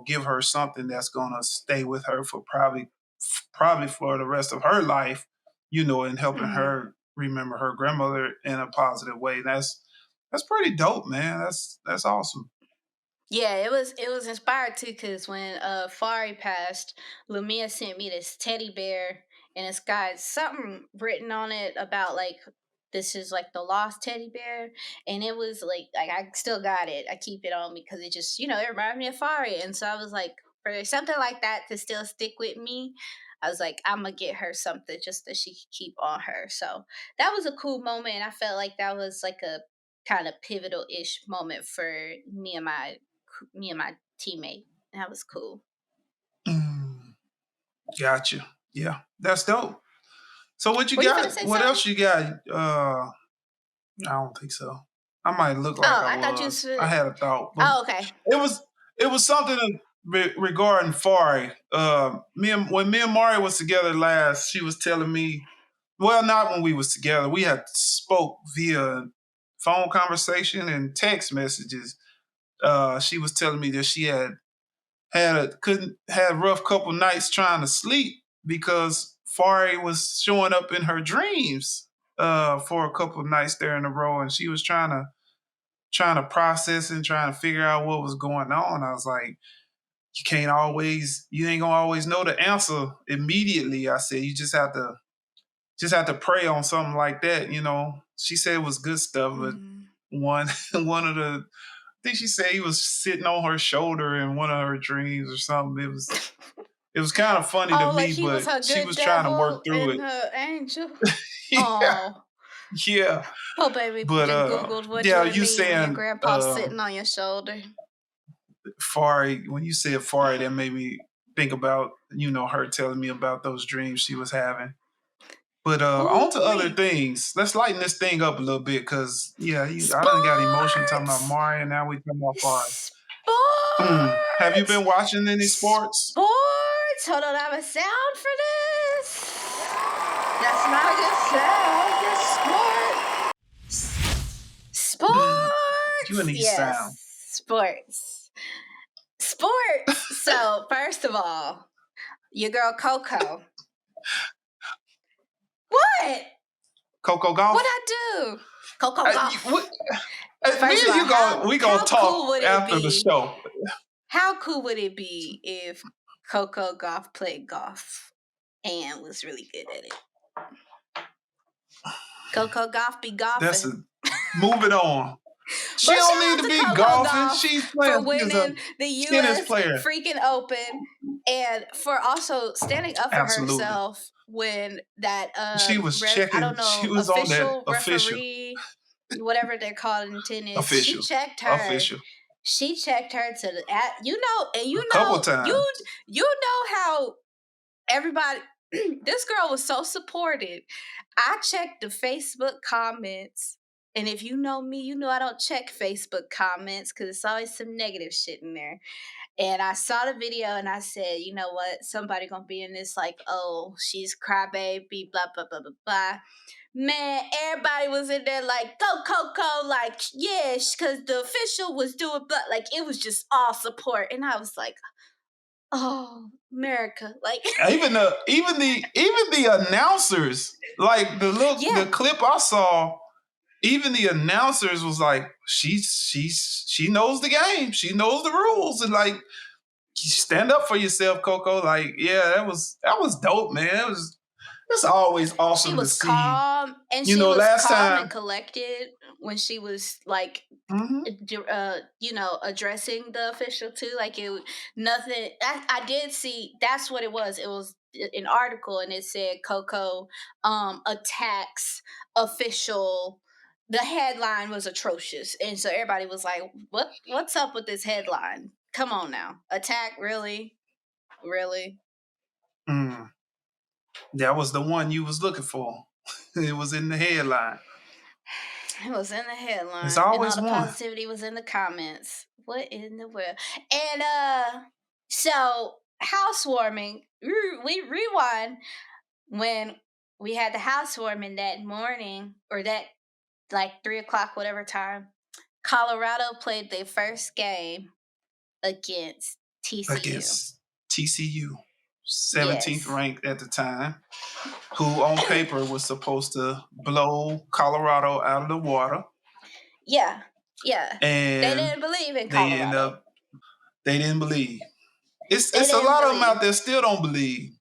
give her something that's going to stay with her for probably for the rest of her life, and helping Mhm. her remember her grandmother in a positive way. That's pretty dope, man. That's awesome. Yeah, it was inspired too, because when Fari passed, Lumia sent me this teddy bear, and it's got something written on it about like this is like the lost teddy bear. And it was like I still got it. I keep it on me because it just it reminded me of Fari. And so I was like, for something like that to still stick with me, I was like, I'm gonna get her something just that she could keep on her. So that was a cool moment, and I felt like that was like a kind of pivotal ish moment for me and my teammate. That was cool. Mm, gotcha. Yeah, that's dope. So what you Were you gonna got? say What something? else you got? I don't think so. I might look like Oh, I I thought you was. I said. had a thought, but Oh, okay. it was it was something regarding Fari. When me and Mari was together last, she was telling me. Well, not when we was together. We had spoke via phone conversation and text messages. She was telling me that she had a rough couple nights trying to sleep because Fari was showing up in her dreams for a couple of nights there in a row, and she was trying to process and trying to figure out what was going on. I was like, you ain't gonna always know the answer immediately. I said, you just have to pray on something like that. She said it was good stuff, but one of the, I think she said he was sitting on her shoulder in one of her dreams or something. It was kind of funny to like me, he was but her she good was trying to work devil through and it. her angel. Yeah, Oh, yeah. oh, baby, But just Googled what do yeah, it you mean when your saying grandpa's sitting on your shoulder. Fari, when you said Fari, that made me think about, her telling me about those dreams she was having. But on to other Ooh-wee. things. Let's lighten this thing up a little bit because, I done got emotional talking about Sports. Mari and now we talking about Fari. Have you Sports. been watching any sports? Sports. Hold on, I have a sound for this. That's not a good sound. Yes, sports. You need sound. Sports. So, first of all, your girl Coco. What? Coco Golf? What'd I do? Coco Golf. Me and you we gonna talk cool after the show. How cool would it be if Coco Golf played golf and was really good at it? Coco Golf be golfing. Moving on. She don't need to be Coco golfing. Golf She's playing. for winning the U.S. player. freaking Open, and for also standing up for herself when that she was checking. I don't know, she was official, on that referee, whatever they're called in tennis. Official. She checked her. Official. She checked her to the a couple times. You know how everybody. This girl was so supported. I checked the Facebook comments. And if you know me, you know I don't check Facebook comments because it's always some negative shit in there. And I saw the video and I said, you know what? Somebody gonna be in this like, oh, she's crybaby, blah, blah, blah, blah, blah. Man, everybody was in there like, go, Coco, like, yeah, because the official was doing, but like, it was just all support. And I was like, oh, America, like even the announcers, like the clip I saw. Even the announcers was like, she knows the game. She knows the rules. And like, stand up for yourself, Coco. Like, yeah, that was dope, man. It's always awesome to see. She was calm, and she was calm and collected when she was like, addressing the official too. Like nothing. I did see. That's what it was. It was an article, and it said Coco attacks official. The headline was atrocious, and so everybody was like, What's up with this headline? Come on now, attack, really? That was the one you was looking for. It was in the headline. It was in the headline. It's always and all the one. Positivity was in the comments. What in the world? And so housewarming. We rewind when we had the housewarming that morning, or that like 3:00, whatever time. Colorado played their first game against TCU. 17th ranked at the time, who on paper was supposed to blow Colorado out of the water. Yeah. And they didn't believe in Colorado. They didn't believe. It's a lot of them out there still don't believe.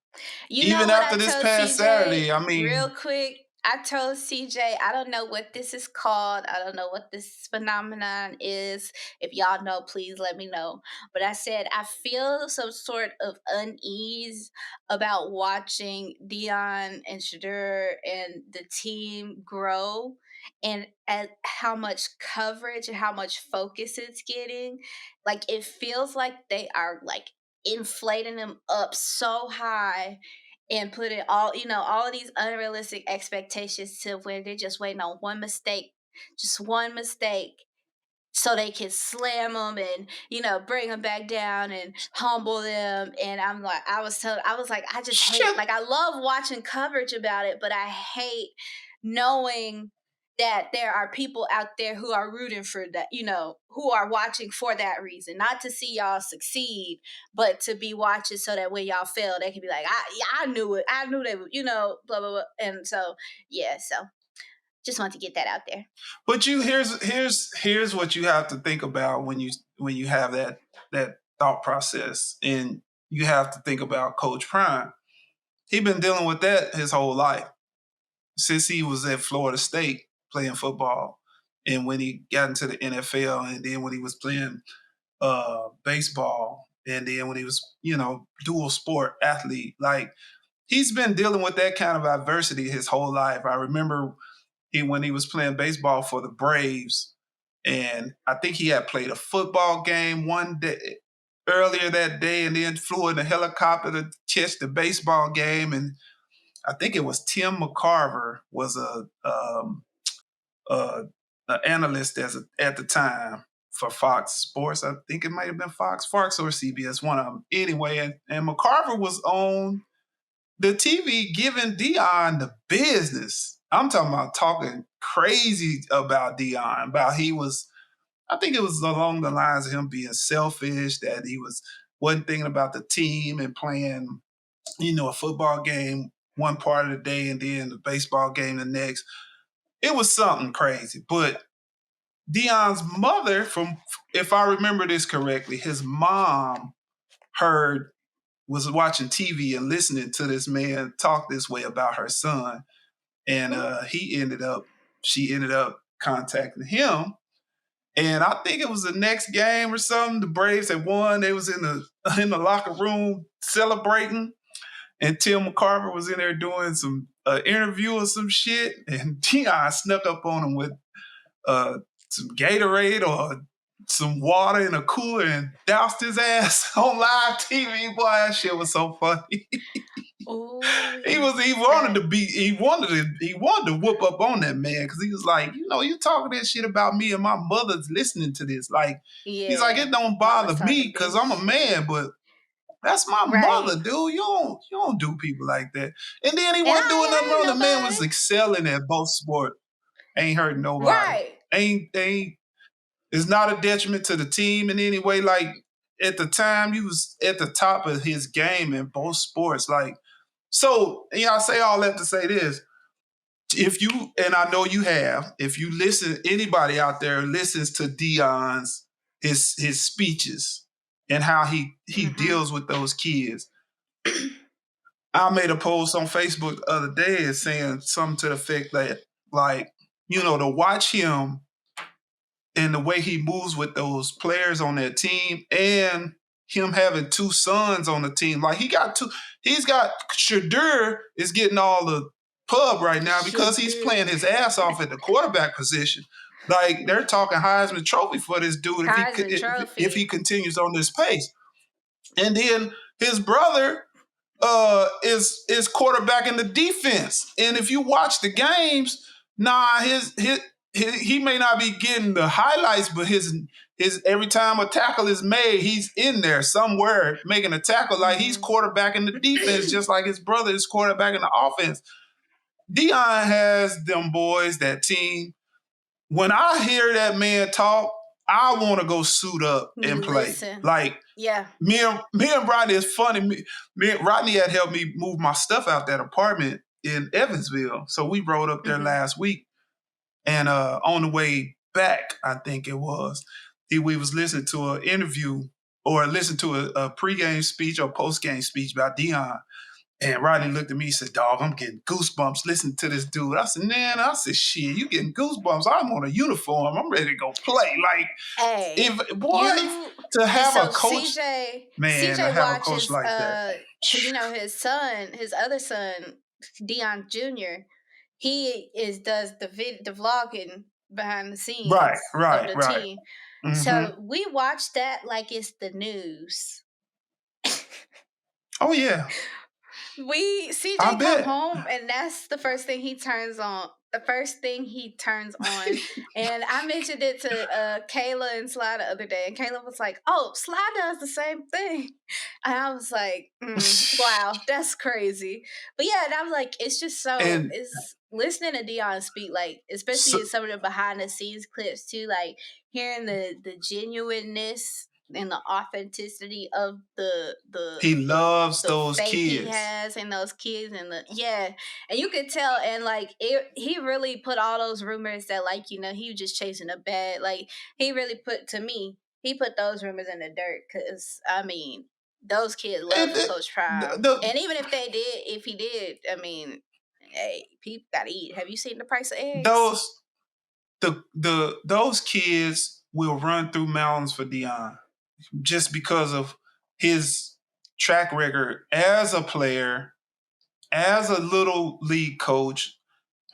Even after this past Saturday, I mean, real quick, I told CJ, I don't know what this is called. I don't know what this phenomenon is. If y'all know, please let me know. But I said, I feel some sort of unease about watching Dion and Shadur and the team grow, and at how much coverage and how much focus it's getting. Like, it feels like they are like inflating them up so high and put it all of these unrealistic expectations to where they're just waiting on one mistake so they can slam them and bring them back down and humble them. And I'm like, I was like, I just hate, like, I love watching coverage about it, but I hate knowing that there are people out there who are rooting for that, who are watching for that reason, not to see y'all succeed, but to be watching so that when y'all fail, they can be like, I knew it. I knew they would, blah, blah, blah. And so, yeah, so just want to get that out there. But here's what you have to think about when you have that thought process, and you have to think about Coach Prime. He's been dealing with that his whole life since he was at Florida State playing football, and when he got into the NFL, and then when he was playing baseball, and then when he was dual sport athlete. Like, he's been dealing with that kind of adversity his whole life. I remember when he was playing baseball for the Braves, and I think he had played a football game one day earlier that day, and then flew in a helicopter to catch the baseball game. And I think it was Tim McCarver was a analyst at the time for Fox Sports. I think it might have been Fox or CBS, one of them. Anyway, and McCarver was on the TV giving Dion the business. I'm talking crazy about Dion, about I think it was along the lines of him being selfish, that he wasn't thinking about the team and playing, a football game one part of the day and then the baseball game the next. It was something crazy. But Dion's mother, if I remember this correctly, his mom was watching TV and listening to this man talk this way about her son. And she ended up contacting him. And I think it was the next game or something. The Braves had won. They was in the locker room celebrating. And Tim McCarver was in there doing some interview or some shit. And Dion snuck up on him with some Gatorade or some water in a cooler and doused his ass on live TV. Boy, that shit was so funny. Oh, he wanted to whoop up on that man, because he was like, you talking that shit about me and my mother's listening to this. Like, yeah. He's like, it don't bother me because I'm a man, but that's my mother, dude. You don't do people like that. And then he wasn't doing nothing wrong. The man was excelling at both sports. Ain't hurting nobody. Right. Ain't it's not a detriment to the team in any way. Like, at the time, he was at the top of his game in both sports. Like, so, I say all that to say this. If you, and I know you have, if you listen, anybody out there listens to Dion's, his speeches and how he deals with those kids. I made a post on Facebook the other day saying something to the effect that, like, to watch him and the way he moves with those players on that team, and him having two sons on the team. Like, he's got Shadur is getting all the pub right now because he's playing his ass off at the quarterback position. Like, they're talking Heisman Trophy for this dude if he continues on this pace. And then his brother is quarterbacking the defense. And if you watch the games, he may not be getting the highlights, but his every time a tackle is made, he's in there somewhere making a tackle. Like, he's quarterbacking the defense just like his brother is quarterbacking the offense. Dion has them boys, that team. When I hear that man talk, I want to go suit up and play. Like, yeah. Me and Rodney, is funny. Rodney had helped me move my stuff out that apartment in Evansville. So we rode up there last week. And on the way back, I think it was, we was listening to an interview or listening to a pregame speech or postgame speech about Dion. And Rodney looked at me and said, "Dog, I'm getting goosebumps listening to this dude." I said, "Man," I said, "Shit, you getting goosebumps? I'm on a uniform. I'm ready to go play." Like, to have a coach, CJ to have watches, a coach like that. His other son, Dion Jr., he does the vlogging behind the scenes of the team. Mm-hmm. So we watch that like it's the news. Oh yeah. CJ come home and that's the first thing he turns on the first thing he turns on. And I mentioned it to Kayla and Sly the other day, and Kayla was like, "Oh, Sly does the same thing," and I was like, "Wow, that's crazy." But yeah, and I was like, it's just so And it's listening to Dion speak, like especially so, in some of the behind the scenes clips too, like hearing the genuineness and the authenticity of he loves the those faith he kids. has in those kids, and and you could tell, and like he really put all those rumors that, like, he was just chasing a bag, like he really put, to me, he put those rumors in the dirt, because I mean those kids And love Coach Prime, the and even if he did, I mean, hey, people gotta eat. Have you seen the price of eggs? those those kids will run through mountains for Dion just because of his track record as a player, as a little league coach,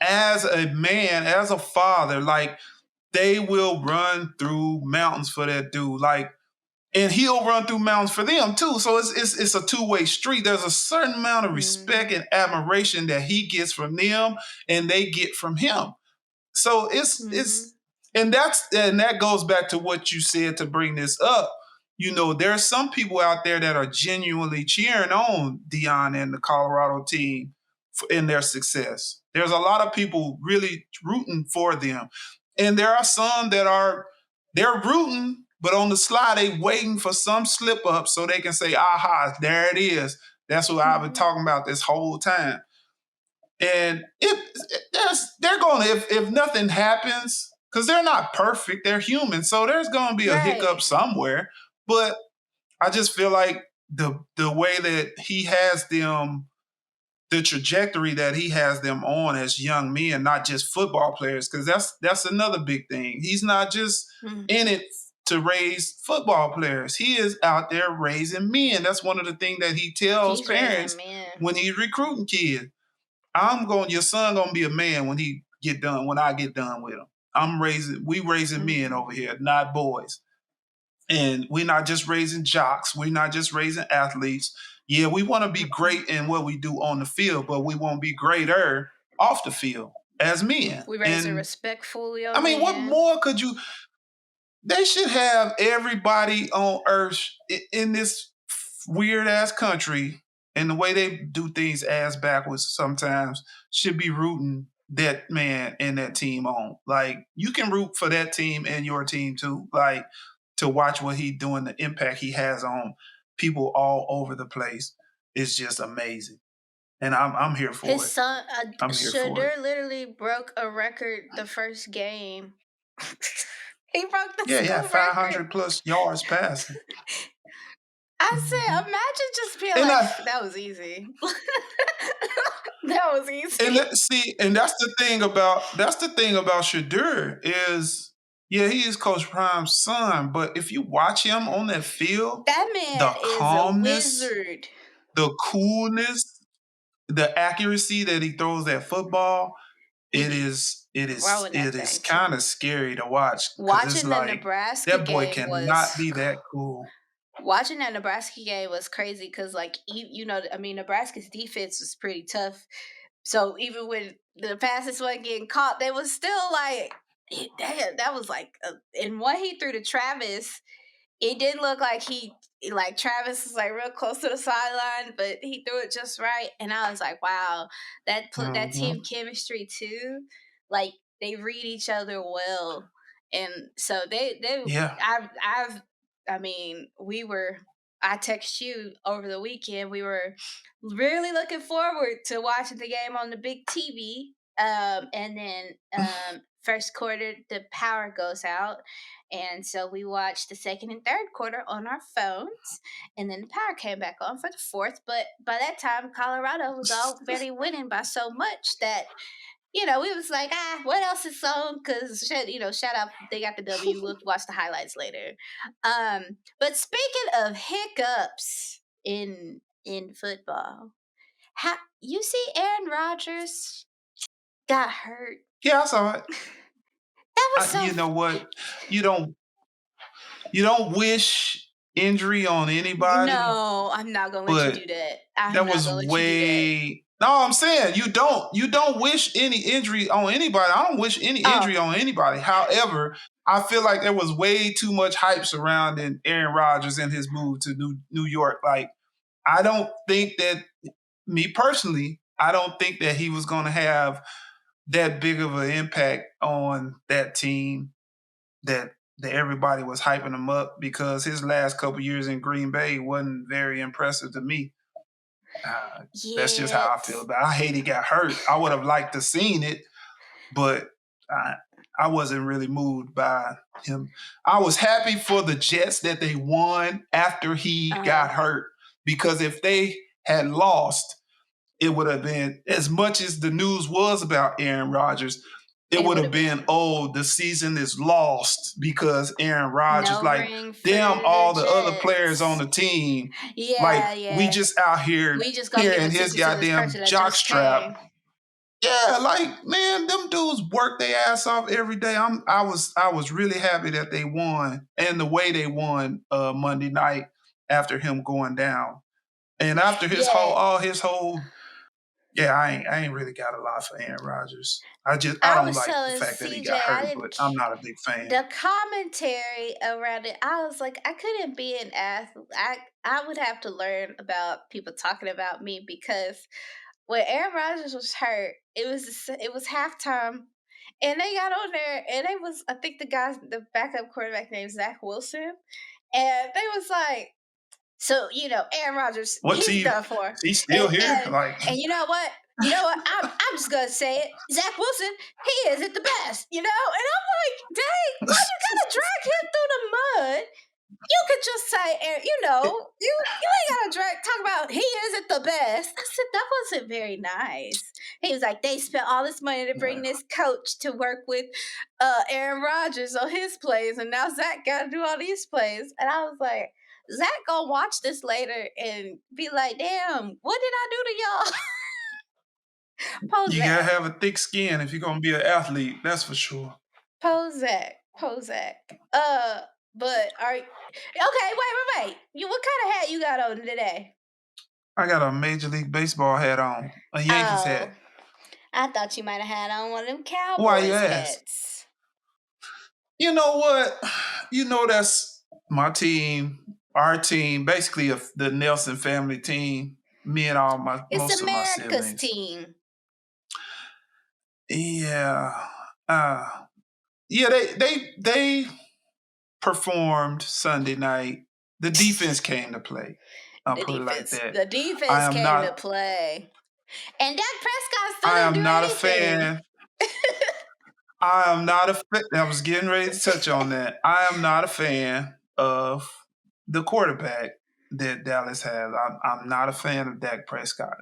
as a man, as a father. Like, they will run through mountains for that dude. Like, and he'll run through mountains for them too. So it's a two-way street. There's a certain amount of respect Mm-hmm. and admiration that he gets from them, and they get from him. So Mm-hmm. and that goes back to what you said to bring this up. There are some people out there that are genuinely cheering on Dion and the Colorado team in their success. There's a lot of people really rooting for them, and there are some that they're rooting, but on the slide they waiting for some slip up so they can say, "Aha, there it is. That's what I've been Mm-hmm. talking about this whole time." And they're going to, if nothing happens, because they're not perfect, they're human, so there's going to be a hiccup Right. somewhere. But I just feel like the way that he has them, the trajectory that he has them on as young men, not just football players, because that's another big thing. He's not just Mm. in it to raise football players. He is out there raising men. That's one of the things that he tells He's raising parents men. when he's recruiting kids. Your son gonna be a man when he get done, when I get done with him. We raising men Mm-hmm. over here, not boys. And we're not just raising jocks. We're not just raising athletes. Yeah, we want to be great in what we do on the field, but we want to be greater off the field as men. We raising And respectful I young mean, what men. more could you? They should have everybody on earth in this weird ass country, and the way they do things ass backwards sometimes, should be rooting that man and that team on. Like, you can root for that team and your team too. Like, to watch what he's doing, the impact he has on people all over the place is just amazing. And I'm here His for it. son, I'm here for it. Shadur, literally broke a record the first game. He broke the Yeah, yeah, school record. 500 plus yards passing. I said, Mhm. imagine just being And like, I, that was easy. That was And easy. let, see, and that's the thing about Shadur is, yeah, he is Coach Prime's son, but if you watch him on that field, That the man is a calmness, wizard. the coolness, the accuracy that he throws that football, He it be is it is throwing it that is thing kind too. of scary to watch, because it's Watching the like Nebraska that boy game cannot was be that cool. Watching that Nebraska game was crazy because, like, I mean, Nebraska's defense was pretty tough. So even when the passes wasn't getting caught, they was still like, damn, that was like, and when he threw to Travis, it didn't look like Travis was like real close to the sideline, but he threw it just right, and I was like, wow, that team Hmm. chemistry too, like they read each other well, and so they Yeah. I mean, I text you over the weekend. We were really looking forward to watching the game on the big TV. And then first quarter, the power goes out. And so we watched the second and third quarter on our phones. And then the power came back on for the fourth. But by that time, Colorado was already winning by so much that we was like, what else is on? Because shout out, they got the W. We'll watch the highlights later. But speaking of hiccups in football, how you see Aaron Rodgers got hurt? Yeah, I saw it. That was so. You know what? You don't you don't wish injury on anybody, No, I'm not gonna let you but do that. I'm that not was gonna let you do that. No, I'm saying you don't wish any injury on anybody. I don't wish any injury on anybody. However, I feel like there was way too much hype surrounding Aaron Rodgers and his move to New York. Like, I don't think that, me personally, I don't think that he was going to have that big of an impact on that team that everybody was hyping him up, because his last couple years in Green Bay wasn't very impressive to me. That's just how I feel about it. I hate he got hurt. I would have liked to seen it, but I wasn't really moved by him. I was happy for the Jets that they won after he got hurt, because if they had lost, it would have been, as much as the news was about Aaron Rodgers, it would have been, oh, the season is lost because Aaron Rodgers. Like, damn, all the other players on the team. Like, we just out here we just gonna carrying his goddamn jockstrap. Yeah, like, man, them dudes work their ass off every day. I was really happy that they won, and the way they won Monday night after him going down, and after his whole. Yeah, I ain't really got a lot for Aaron Rodgers. I don't like the fact that he got hurt, but I'm not a big fan. The commentary around it, I was like, I couldn't be an athlete. I would have to learn about people talking about me, because when Aaron Rodgers was hurt, it was halftime, and they got on there, and they was, I think the backup quarterback named Zach Wilson, and they was like, so, Aaron Rodgers, he's done for. He's still here. And you know what? I'm just gonna say it. Zach Wilson, he isn't the best, And I'm like, dang, why you gotta drag him through the mud? You could just say, you ain't gotta talk about he isn't the best. I said, that wasn't very nice. He was like, they spent all this money to bring this coach to work with Aaron Rodgers on his plays, and now Zach gotta do all these plays. And I was like, Zach gonna watch this later and be like, damn, what did I do to y'all? You gotta have a thick skin if you're gonna be an athlete, that's for sure. Zach. But okay, wait. What kind of hat you got on today? I got a Major League Baseball hat on, a Yankees hat. I thought you might have had on one of them Cowboys hats. You know what? That's my team, our team, basically the Nelson family team. Me and all my most of my siblings. It's America's team. Yeah. They performed Sunday night. The defense came to play. I'll put it like that. The defense came to play. And Dak Prescott still didn't do anything. I am not a fan. I am not a fan. I was getting ready to touch on that. I am not a fan of the quarterback that Dallas has. I'm not a fan of Dak Prescott.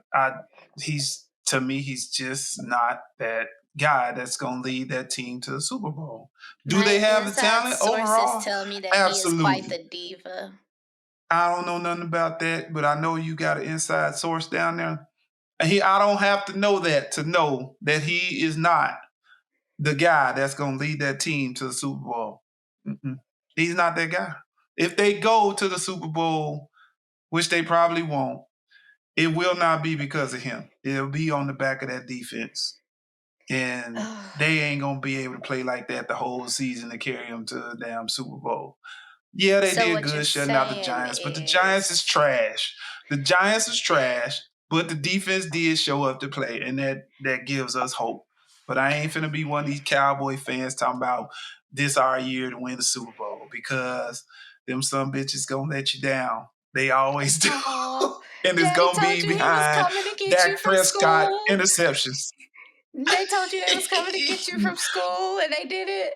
To me, he's just not that guy that's going to lead that team to the Super Bowl. Do they have the talent overall? Sources tell me that Absolutely. He is quite the diva. I don't know nothing about that, but I know you got an inside source down there. I don't have to know that to know that he is not the guy that's going to lead that team to the Super Bowl. He's not that guy. If they go to the Super Bowl, which they probably won't, it will not be because of him. It'll be on the back of that defense. And they ain't going to be able to play like that the whole season to carry them to the damn Super Bowl. Yeah, they did good shutting out the Giants, but the Giants is trash. The Giants is trash, but the defense did show up to play, and that gives us hope. But I ain't finna be one of these Cowboy fans talking about this our year to win the Super Bowl, because them some bitches gonna let you down. They always do. And it's gonna be behind Dak Prescott interceptions. They told you they was coming to get you from school, and they did it.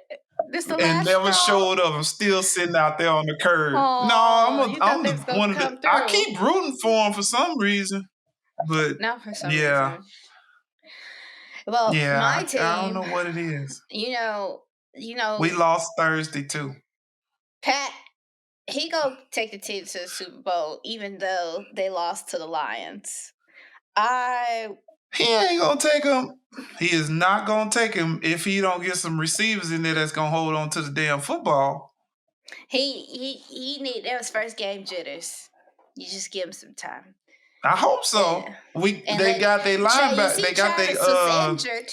And never showed up. I'm still sitting out there on the curb. I'm one of the. I keep rooting for him for some reason, but not for some reason. Well, my team. I don't know what it is. We lost Thursday too. Pat, he go take the team to the Super Bowl, even though they lost to the Lions. He ain't gonna take him. He is not gonna take him if he don't get some receivers in there that's gonna hold on to the damn football. That was first game jitters. You just give him some time. I hope so. And They got their you linebacker. see, They got their Travis was injured.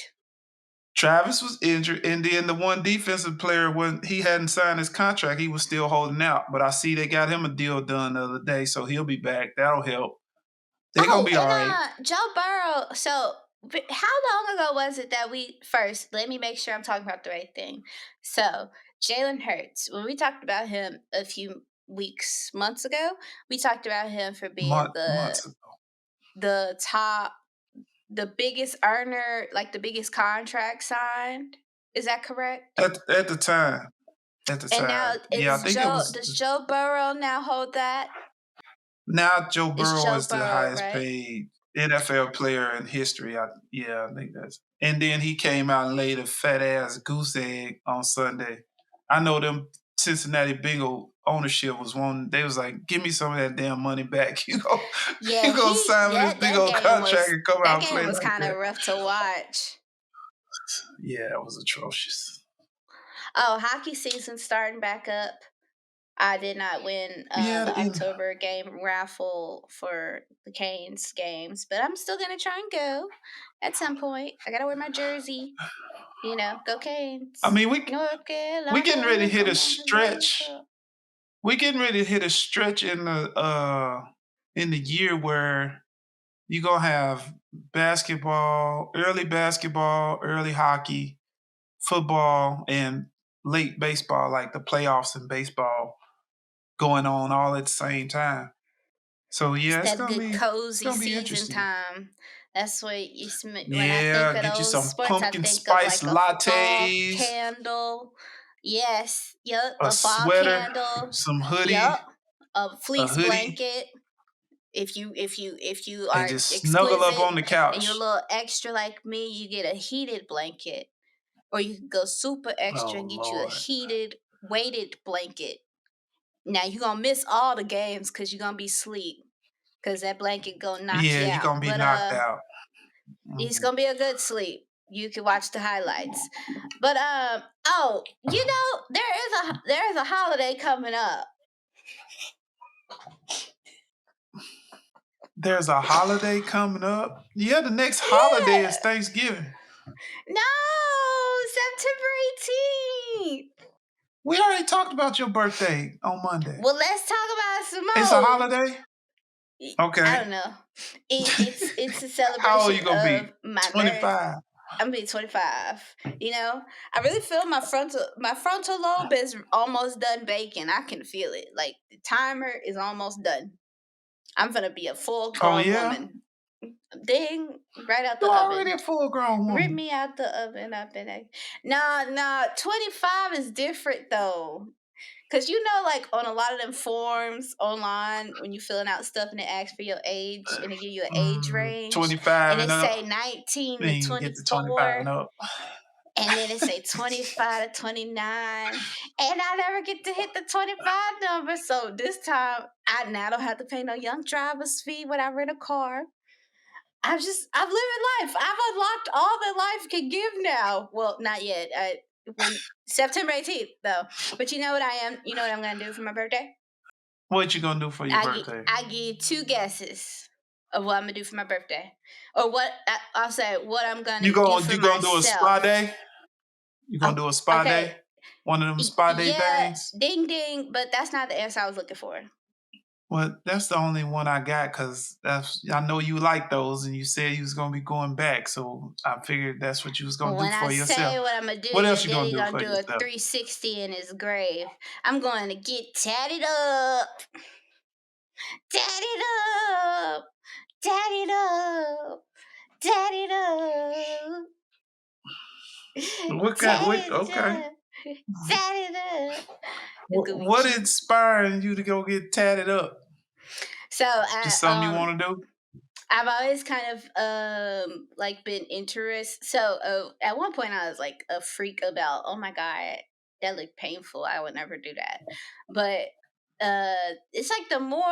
Travis was injured, and then the one defensive player, when he hadn't signed his contract, he was still holding out. But I see they got him a deal done the other day, so he'll be back. That'll help. They're gonna be all right. Joe Burrow. So, how long ago was it that we first? Let me make sure I'm talking about the right thing. So, Jalen Hurts. When we talked about him a few months ago, we talked about him for being Months ago. the top, the biggest earner, like the biggest contract signed. Is that correct? At the time. And now I think it was. Does Joe Burrow now hold that? Now Joe Burrow is the Burrow, highest right? paid NFL player in history. I think that's. And then he came out and laid a fat ass goose egg on Sunday. I know them Cincinnati Bengal ownership was one. They was like, "Give me some of that damn money back." You go sign with this big old contract and come out and play that game was like kind of rough to watch. Yeah, it was atrocious. Oh, hockey season starting back up. I did not win the October game raffle for the Canes games, but I'm still gonna try and go at some point. I gotta wear my jersey. You know, go Canes. I mean, we getting ready to hit a stretch. We getting ready to hit a stretch in the year where you're gonna have basketball, early hockey, football, and late baseball, like the playoffs in baseball, going on all at the same time. So yeah, it's that gonna good be cozy season time. That's what you smell. Yeah, When I think of get you those some sports, I pumpkin think of spice like a fall lattes, candle. Yes, yep, a a fall sweater, candle. some hoodie, Yep, a fleece blanket. If you and are just snuggle up exquisite on the and you're a couch. little extra like me, you get a heated blanket. Or you can go super extra Oh and get you a Lord. heated weighted blanket. Now you're gonna miss all the games because you're gonna be asleep. Cause that blanket gonna knock Yeah, you you're out. gonna be But knocked out. it's gonna be a good sleep. You can watch the highlights. But you know, there is a holiday coming up. There's a holiday coming up. Yeah, the next holiday is Thanksgiving. No, September 18th. We already talked about your birthday on Monday. Well, let's talk about it some more. It's a holiday? Okay. I don't know. It's a celebration How old are you gonna of be? my 25. birth. I'm gonna be 25. You know, I really feel my frontal lobe is almost done baking. I can feel it. Like the timer is almost done. I'm gonna be a full grown woman. Ding! Right out the You're oven. already a full grown woman. Rip me out the oven up in a. Nah. 25 is different though. Cause you know, like on a lot of them forms online, when you filling out stuff and it asks for your age and they give you an age range, 25 and it up. say 19 then to 24, get to 25 and up. and then it say 25 to 29, and I never get to hit the 25 number. So this time, I now don't have to pay no young driver's fee when I rent a car. I'm living life. I've unlocked all that life can give now. Well, not yet. September 18th though. But you know what You know what I'm gonna do for my birthday? What you gonna do for your birthday? I give you 2 guesses of what I'm gonna do for my birthday, or what I'll say what I'm gonna do for myself. You gonna do a spa day? You gonna do a spa day? One of them spa day things? Ding ding. But that's not the answer I was looking for. Well, that's the only one I got because I know you like those, and you said you was gonna be going back, so I figured that's what you was gonna do for yourself. When I say what I'm gonna do, what else you gonna do for yourself? A 360 in his grave. I'm going to get tatted up, tatted up, tatted up, tatted up. Okay. Tatted up. What inspiring you to go get tatted up? So just something you want to do? I've always kind of like been interested. So at one point I was like a freak about, oh my god, that looked painful. I would never do that. But it's like the more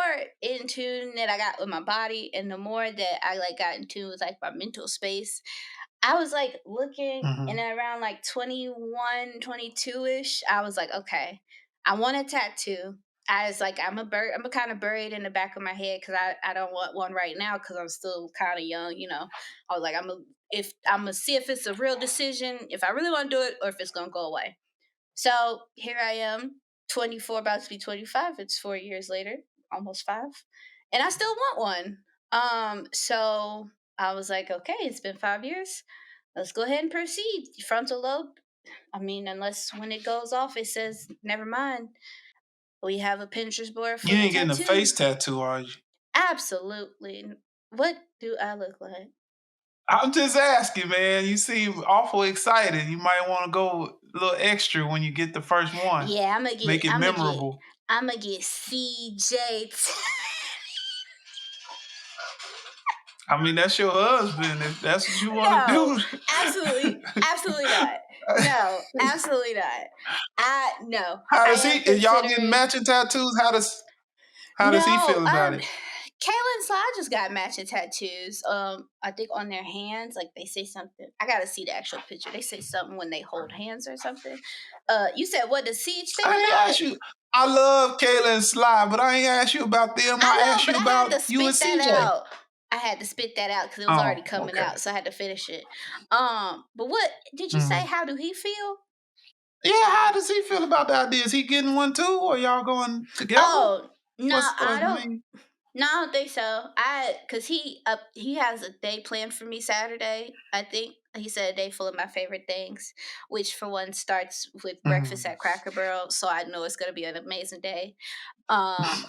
in tune that I got with my body, and the more that I like got in tune with like my mental space, I was like looking, and around like 21, 22-ish, I was like, okay, I want a tattoo. I was like, I'm kind of buried in the back of my head because I don't want one right now because I'm still kind of young, you know. I was like, if I'm gonna see if it's a real decision, if I really want to do it, or if it's gonna go away. So here I am, 24, about to be 25. It's 4 years later, almost 5, and I still want one. So I was like, okay, it's been 5 years. Let's go ahead and proceed. Frontal lobe. I mean, unless when it goes off, it says never mind. We have a Pinterest board You full of ain't getting a face tattoos. tattoo, are you? Absolutely. What do I look like? I'm just asking, man. You seem awful excited. You might want to go a little extra when you get the first one. Yeah, Make it memorable. I'm gonna get CJ. I mean, that's your husband. If that's what you want to No, do. absolutely not. No, absolutely not. No, How I does he? am If y'all getting considering. matching tattoos, how does he No, feel about it? Kayla and Sly just got matching tattoos. I think on their hands, like they say something. I gotta see the actual picture. They say something when they hold hands or something. You said what does Siege think I ain't about ask it? you. I love Kayla and Sly, but I ain't asked you about them. I I know, asked but you I had about to you and spit that CJ. out. I had to spit that out because it was already Oh, coming okay. out, so I had to finish it. But what did you say? Mhm. How do he feel? Yeah, how does he feel about the idea? Is he getting one too, or y'all going together? Oh no, What's the? I I don't. mean, No, I don't think so. Cause he has a day planned for me Saturday. I think he said a day full of my favorite things, which for one starts with breakfast mhm. at Cracker Barrel. So I know it's gonna be an amazing day. Um,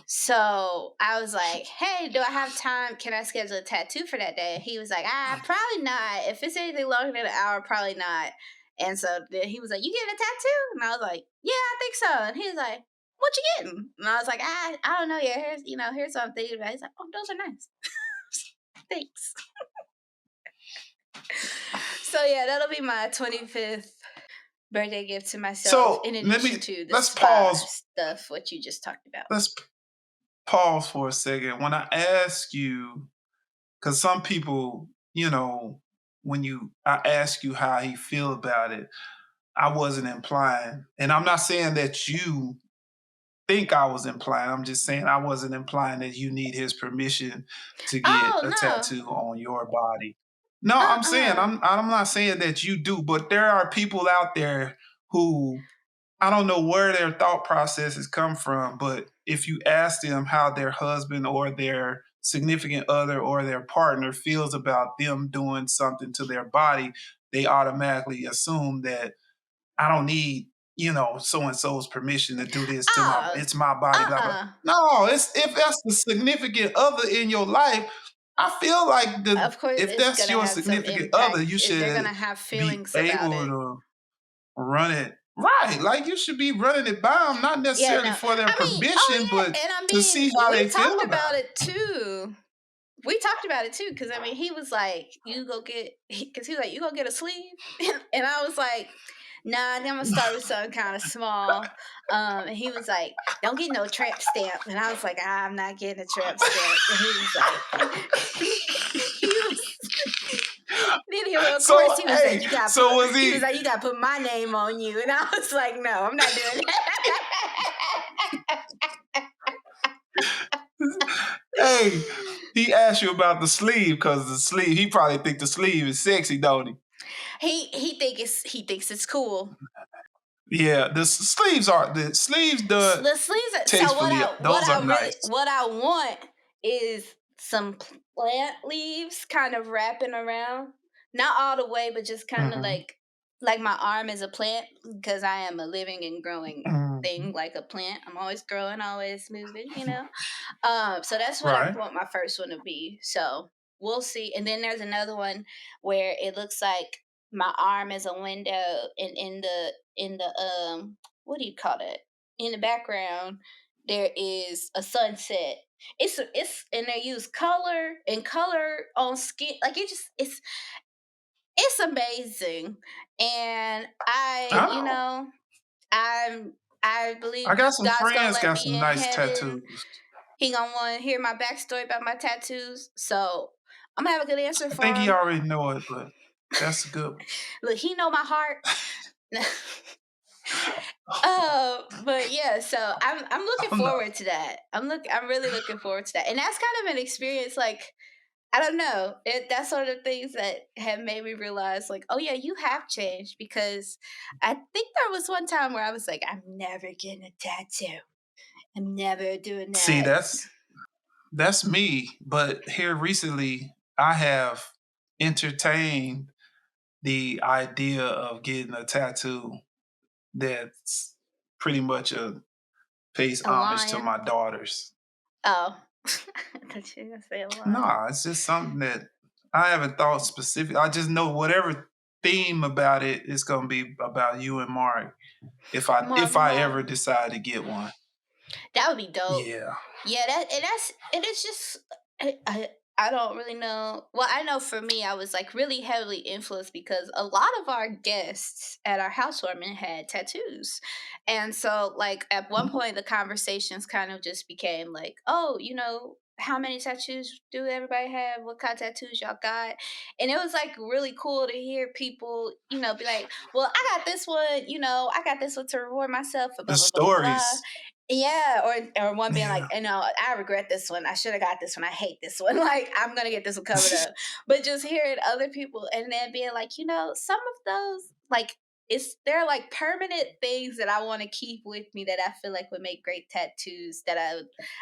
So I was like, "Hey, do I have time? Can I schedule a tattoo for that day?" He was like, probably not. If it's anything longer than an hour, probably not." And so then he was like, "You getting a tattoo?" And I was like, "Yeah, I think so." And he was like, "What you getting?" And I was like, I don't know yet. Here's what I'm thinking about." He's like, "Oh, those are nice. Thanks." So yeah, that'll be my 25th birthday gift to myself, So in addition to the let's spa pause. stuff, what you just talked about. Let's pause for a second. When I ask you, because some people, when I ask you how he feel about it, I wasn't implying, and I'm not saying that you think I was implying. I'm just saying I wasn't implying that you need his permission to get Oh a no. tattoo on your body. No, I'm saying Uh-uh. I'm not saying that you do, but there are people out there who I don't know where their thought processes come from, but if you ask them how their husband or their significant other or their partner feels about them doing something to their body, they automatically assume that I don't need, so and so's permission to do this to Oh, it's my body, blah blah. uh-uh. No, it's if that's the significant other in your life, I feel like Of course, if it's that's gonna your have some significant other, impact. you They're should gonna have be feelings about able it. to run it right. Like you should be running it by them, not Yeah, necessarily no. for their I mean, oh permission, but yeah, and I to see mean, how we they feel talked about about it. it too. We talked about it too, because I mean, he was like, "You go get," because he was like, "You go get a sleeve," and I was like, "Nah, I think I'm gonna start with something kind of small." And he was like, "Don't get no tramp stamp," and I was like, "I'm not getting a tramp stamp." And he was like, he was. Then he, of So course, he was like, hey, "You got to so put." was He was he? like, "You got to put my name on you," and I was like, "No, I'm not doing Hey, he asked you about the sleeve because the sleeve. He probably think the sleeve is sexy, don't he? he thinks it's cool. Yeah, the sleeves done The sleeves. So tastefully. Those are nice. what I want is some plant leaves kind of wrapping around, not all the way, but just kind of Hmm. like my arm is a plant because I am a living and growing Hmm. thing like a plant. I'm always growing, always moving, you know. So that's what I Right. want my first one to be. So we'll see. And then there's another one where it looks like my arm is a window, and in the what do you call it? In the background, there is a sunset. It's and they use color and color on skin. Like it's amazing. And Oh, I'm I I believe got some God's gonna friends let got me some in nice heaven. tattoos. He gonna want to hear my backstory about my tattoos. So I'm gonna have a good answer I for think he him. already know it, but that's a good one. Look, he know my heart. But yeah, so I'm looking I'm not. forward to that. I'm really looking forward to that, and that's kind of an experience. Like, I don't know, that's one of the things that have made me realize, like, oh yeah, you have changed, because I think there was one time where I was like, I'm never getting a tattoo. I'm never doing See, that. that's me. But here recently, I have entertained the idea of getting a tattoo that's pretty much pays A homage to lion. my daughters. Oh, I thought you were gonna say a lion. Nah, it's just something that I haven't thought specific. I just know whatever theme about it is going to be about you and Mark. If I ever Mama. decide to get one, That would be dope. yeah. Yeah, it's just I don't really know. Well, I know for me, I was like really heavily influenced because a lot of our guests at our housewarming had tattoos, and so like at one point the conversations kind of just became like, oh, how many tattoos do everybody have? What kind of tattoos y'all got? And it was like really cool to hear people, be like, well, I got this one, I got this one to reward myself for The blah blah blah blah blah. stories, Yeah, or one being like, yeah. I regret this one. I should have got this one. I hate this one. Like, I'm gonna get this one covered up. But just hearing other people and then being like, some of those, like, they're like permanent things that I want to keep with me, that I feel like would make great tattoos, that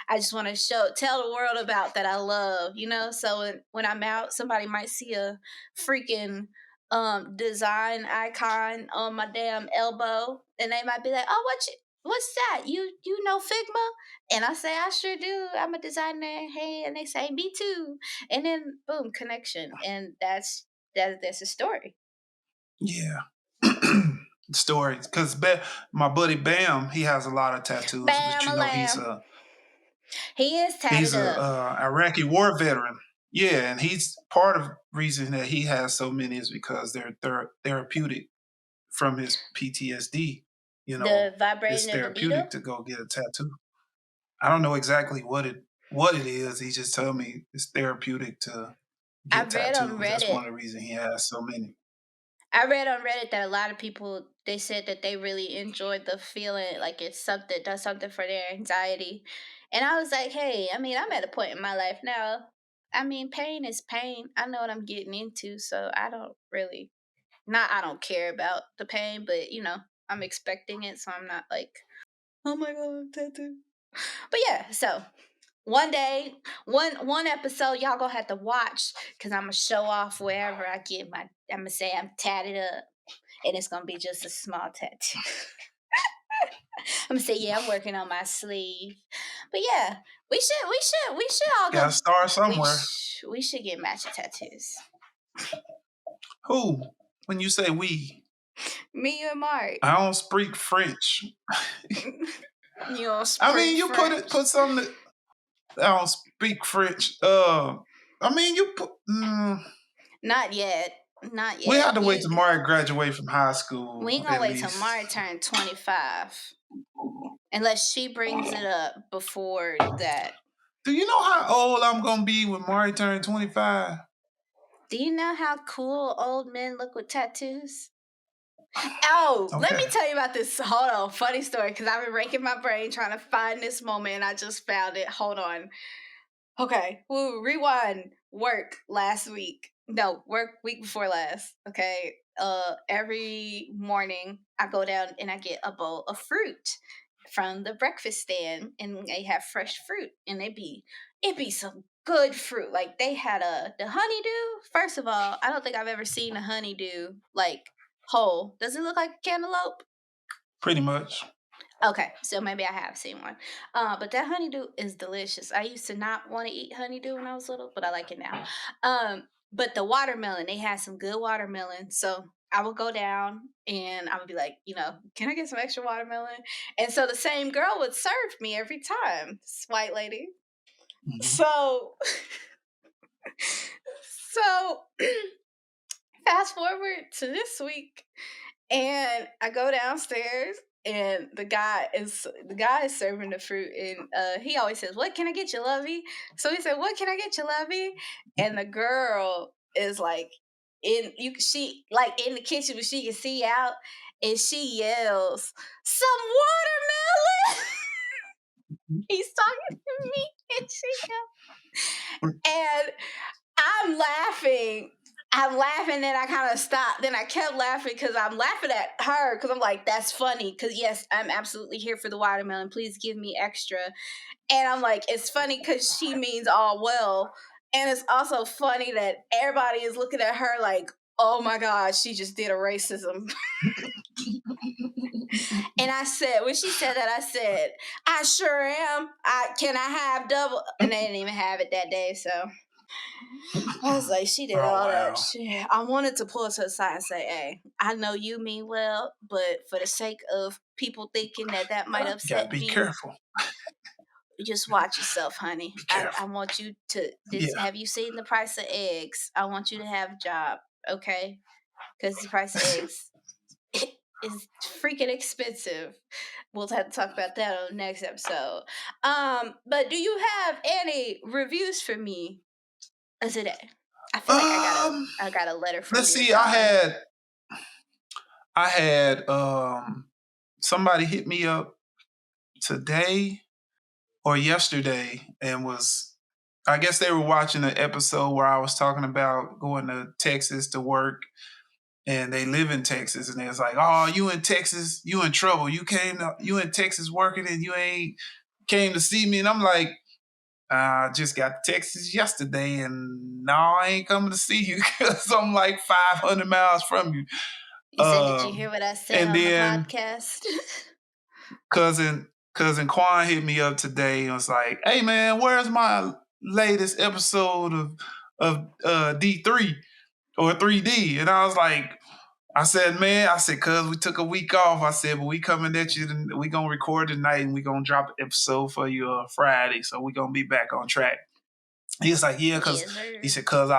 I just want to tell the world about, that I love. So when I'm out, somebody might see a freaking design icon on my damn elbow, and they might be like, oh, what's that? You know Figma? And I say, I sure do. I'm a designer. Hey, and they say, me too. And then boom, connection. And that's a story. Yeah. Stories. Because my buddy Bam, he has a lot of tattoos, but Bam a lamb. He is he's tatted a up. Iraqi war veteran. Yeah, and he's part of the reason that he has so many is because they're therapeutic from his PTSD. The It's vibrating of the therapeutic needle. to go get a tattoo. I don't know exactly what it is. He just told me it's therapeutic to I get read on tattoos. That's Reddit. one of the reasons he has so many. I read on Reddit that a lot of people, they said that they really enjoyed the feeling, like it's something, does something for their anxiety. And I was like, hey, I mean, I'm at a point in my life now. I mean, pain is pain. I know what I'm getting into, so I don't really, not I don't care about the pain, but I'm expecting it, so I'm not like, oh my god, tattoo. But yeah, so one day, one episode, y'all gonna have to watch, because I'm gonna show off wherever I get my. I'm gonna say I'm tatted up, and it's gonna be just a small tattoo. I'm gonna say, yeah, I'm working on my sleeve. But yeah, we should all Got to go. start We somewhere. sh- we should get matching tattoos. Who? When you say we, Me and Mark. I don't speak French. You don't I speak mean, you French. put something. I don't speak French. I mean, you put. Not yet. Not We yet. had to wait till Mari graduate from high school We ain't gonna at wait till least. Mari turn 25, unless she brings it up before that. Do you know how old I'm gonna be when Mari turns 25? Do you know how cool old men look with tattoos? Oh, let me Okay. tell you about this. Hold on, funny story, because I've been raking my brain trying to find this moment, and I just found it. Hold on. Okay, woo, rewind. Work last week. No, work week before last. Okay. Every morning I go down and I get a bowl of fruit from the breakfast stand, and they have fresh fruit, and it be some good fruit. Like they had the honeydew. First of all, I don't think I've ever seen a honeydew like whole. Does it look like a cantaloupe? Pretty much. Okay, so maybe I have seen one. But that honeydew is delicious. I used to not want to eat honeydew when I was little, but I like it now. But the watermelon, they had some good watermelon. So I would go down and I would be like, can I get some extra watermelon? And so the same girl would serve me every time, this white lady. Mhm. So, so fast forward to this week, and I go downstairs, and the guy is serving the fruit, and he always says, "What can I get you, lovey?" So he said, "What can I get you, lovey?" And the girl is like in the kitchen, but she can see out, and she yells, "Some watermelon!" He's talking to me, and she goes, and I'm laughing. And I kind of stopped. Then I kept laughing because I'm laughing at her because I'm like, that's funny. Because yes, I'm absolutely here for the watermelon. Please give me extra. And I'm like, it's funny because she means all well. And it's also funny that everybody is looking at her like, oh my God, she just did a racism. And I said, when she said that, I said, I sure am. Can I have double? And they didn't even have it that day. So I was like, she did all that shit. I wanted to pull her to the side and say, hey, I know you mean well, but for the sake of people thinking that might upset me. Be careful. Just watch yourself, honey. I want you to have you seen the price of eggs? I want you to have a job, okay? Because the price of eggs is freaking expensive. We'll have to talk about that on the next episode. But do you have any reviews for me today? I feel like I got a letter from. Let's see. I had somebody hit me up today or yesterday and I guess they were watching an episode where I was talking about going to Texas to work, and they live in Texas, and they was like, oh, you in Texas, you in trouble. You in Texas working and you ain't came to see me. And I'm like, I just got to Texas yesterday, and no, I ain't coming to see you because I'm like 500 miles from you. You said, did you hear what I said on the podcast? cousin Quan hit me up today and was like, hey man, where's my latest episode of D3 or 3D? And I was like, I said, cuz we took a week off. I said, but we coming at you, and we gonna record tonight, and we gonna drop an episode for you Friday. So we gonna be back on track. He was like, yeah, because he said, cuz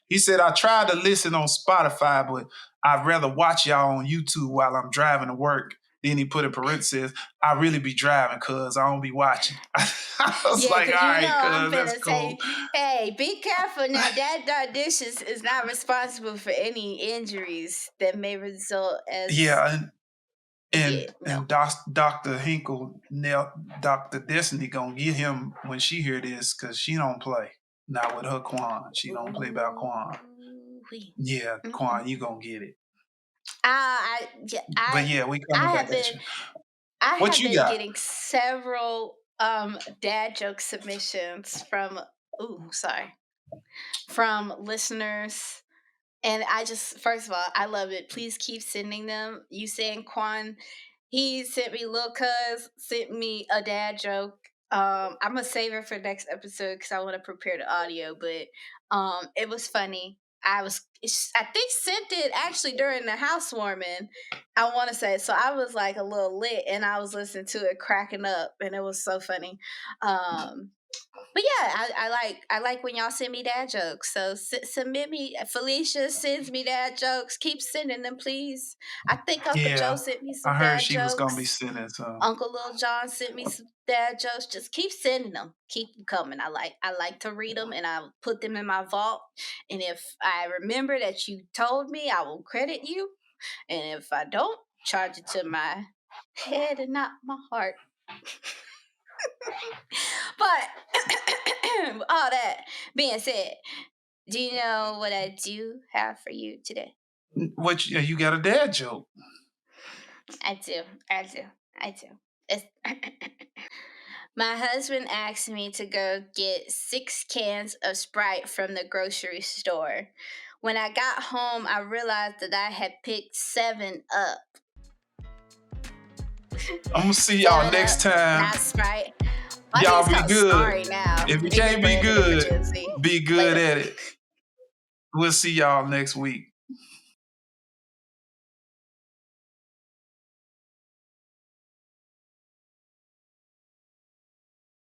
he said, I tried to listen on Spotify, but I'd rather watch y'all on YouTube while I'm driving to work. Then he put in parentheses, I really be driving, cuz I don't be watching. I was like, all right, cuz, that's cool. Hey, be careful now. That dish is not responsible for any injuries that may result as... Yeah, and Dr. Hinkle, Dr. Destiny gonna get him when she hear this, because she don't play. Not with her Quan. She don't play about Quan. Yeah, Quan, you gonna get it. But yeah, we coming back at you. I have been getting several dad joke submissions from listeners. And first of all, I love it. Please keep sending them. You saying Quan, he sent me, Lil Cuz sent me a dad joke. I'm going to save it for next episode because I want to prepare the audio. But it was funny. I think sent it actually during the housewarming, I want to say. So I was like a little lit, and I was listening to it cracking up, and it was so funny. But yeah, I like when y'all send me dad jokes. So submit me. Felicia sends me dad jokes. Keep sending them, please. I think Uncle Joe sent me some dad jokes. I heard she was gonna be sending some. Uncle Lil John sent me some dad jokes. Just keep sending them. Keep them coming. I like to read them, and I put them in my vault. And if I remember that you told me, I will credit you. And if I don't, charge it to my head and not my heart. But all that being said, do you know what I do have for you today? What you got a dad joke? I do. My husband asked me to go get 6 cans of Sprite from the grocery store. When I got home, I realized that I had picked 7 up. I'm gonna see y'all next time. Not Sprite. Y'all be good. Sorry now. If you can't be good, be good at it. We'll see y'all next week.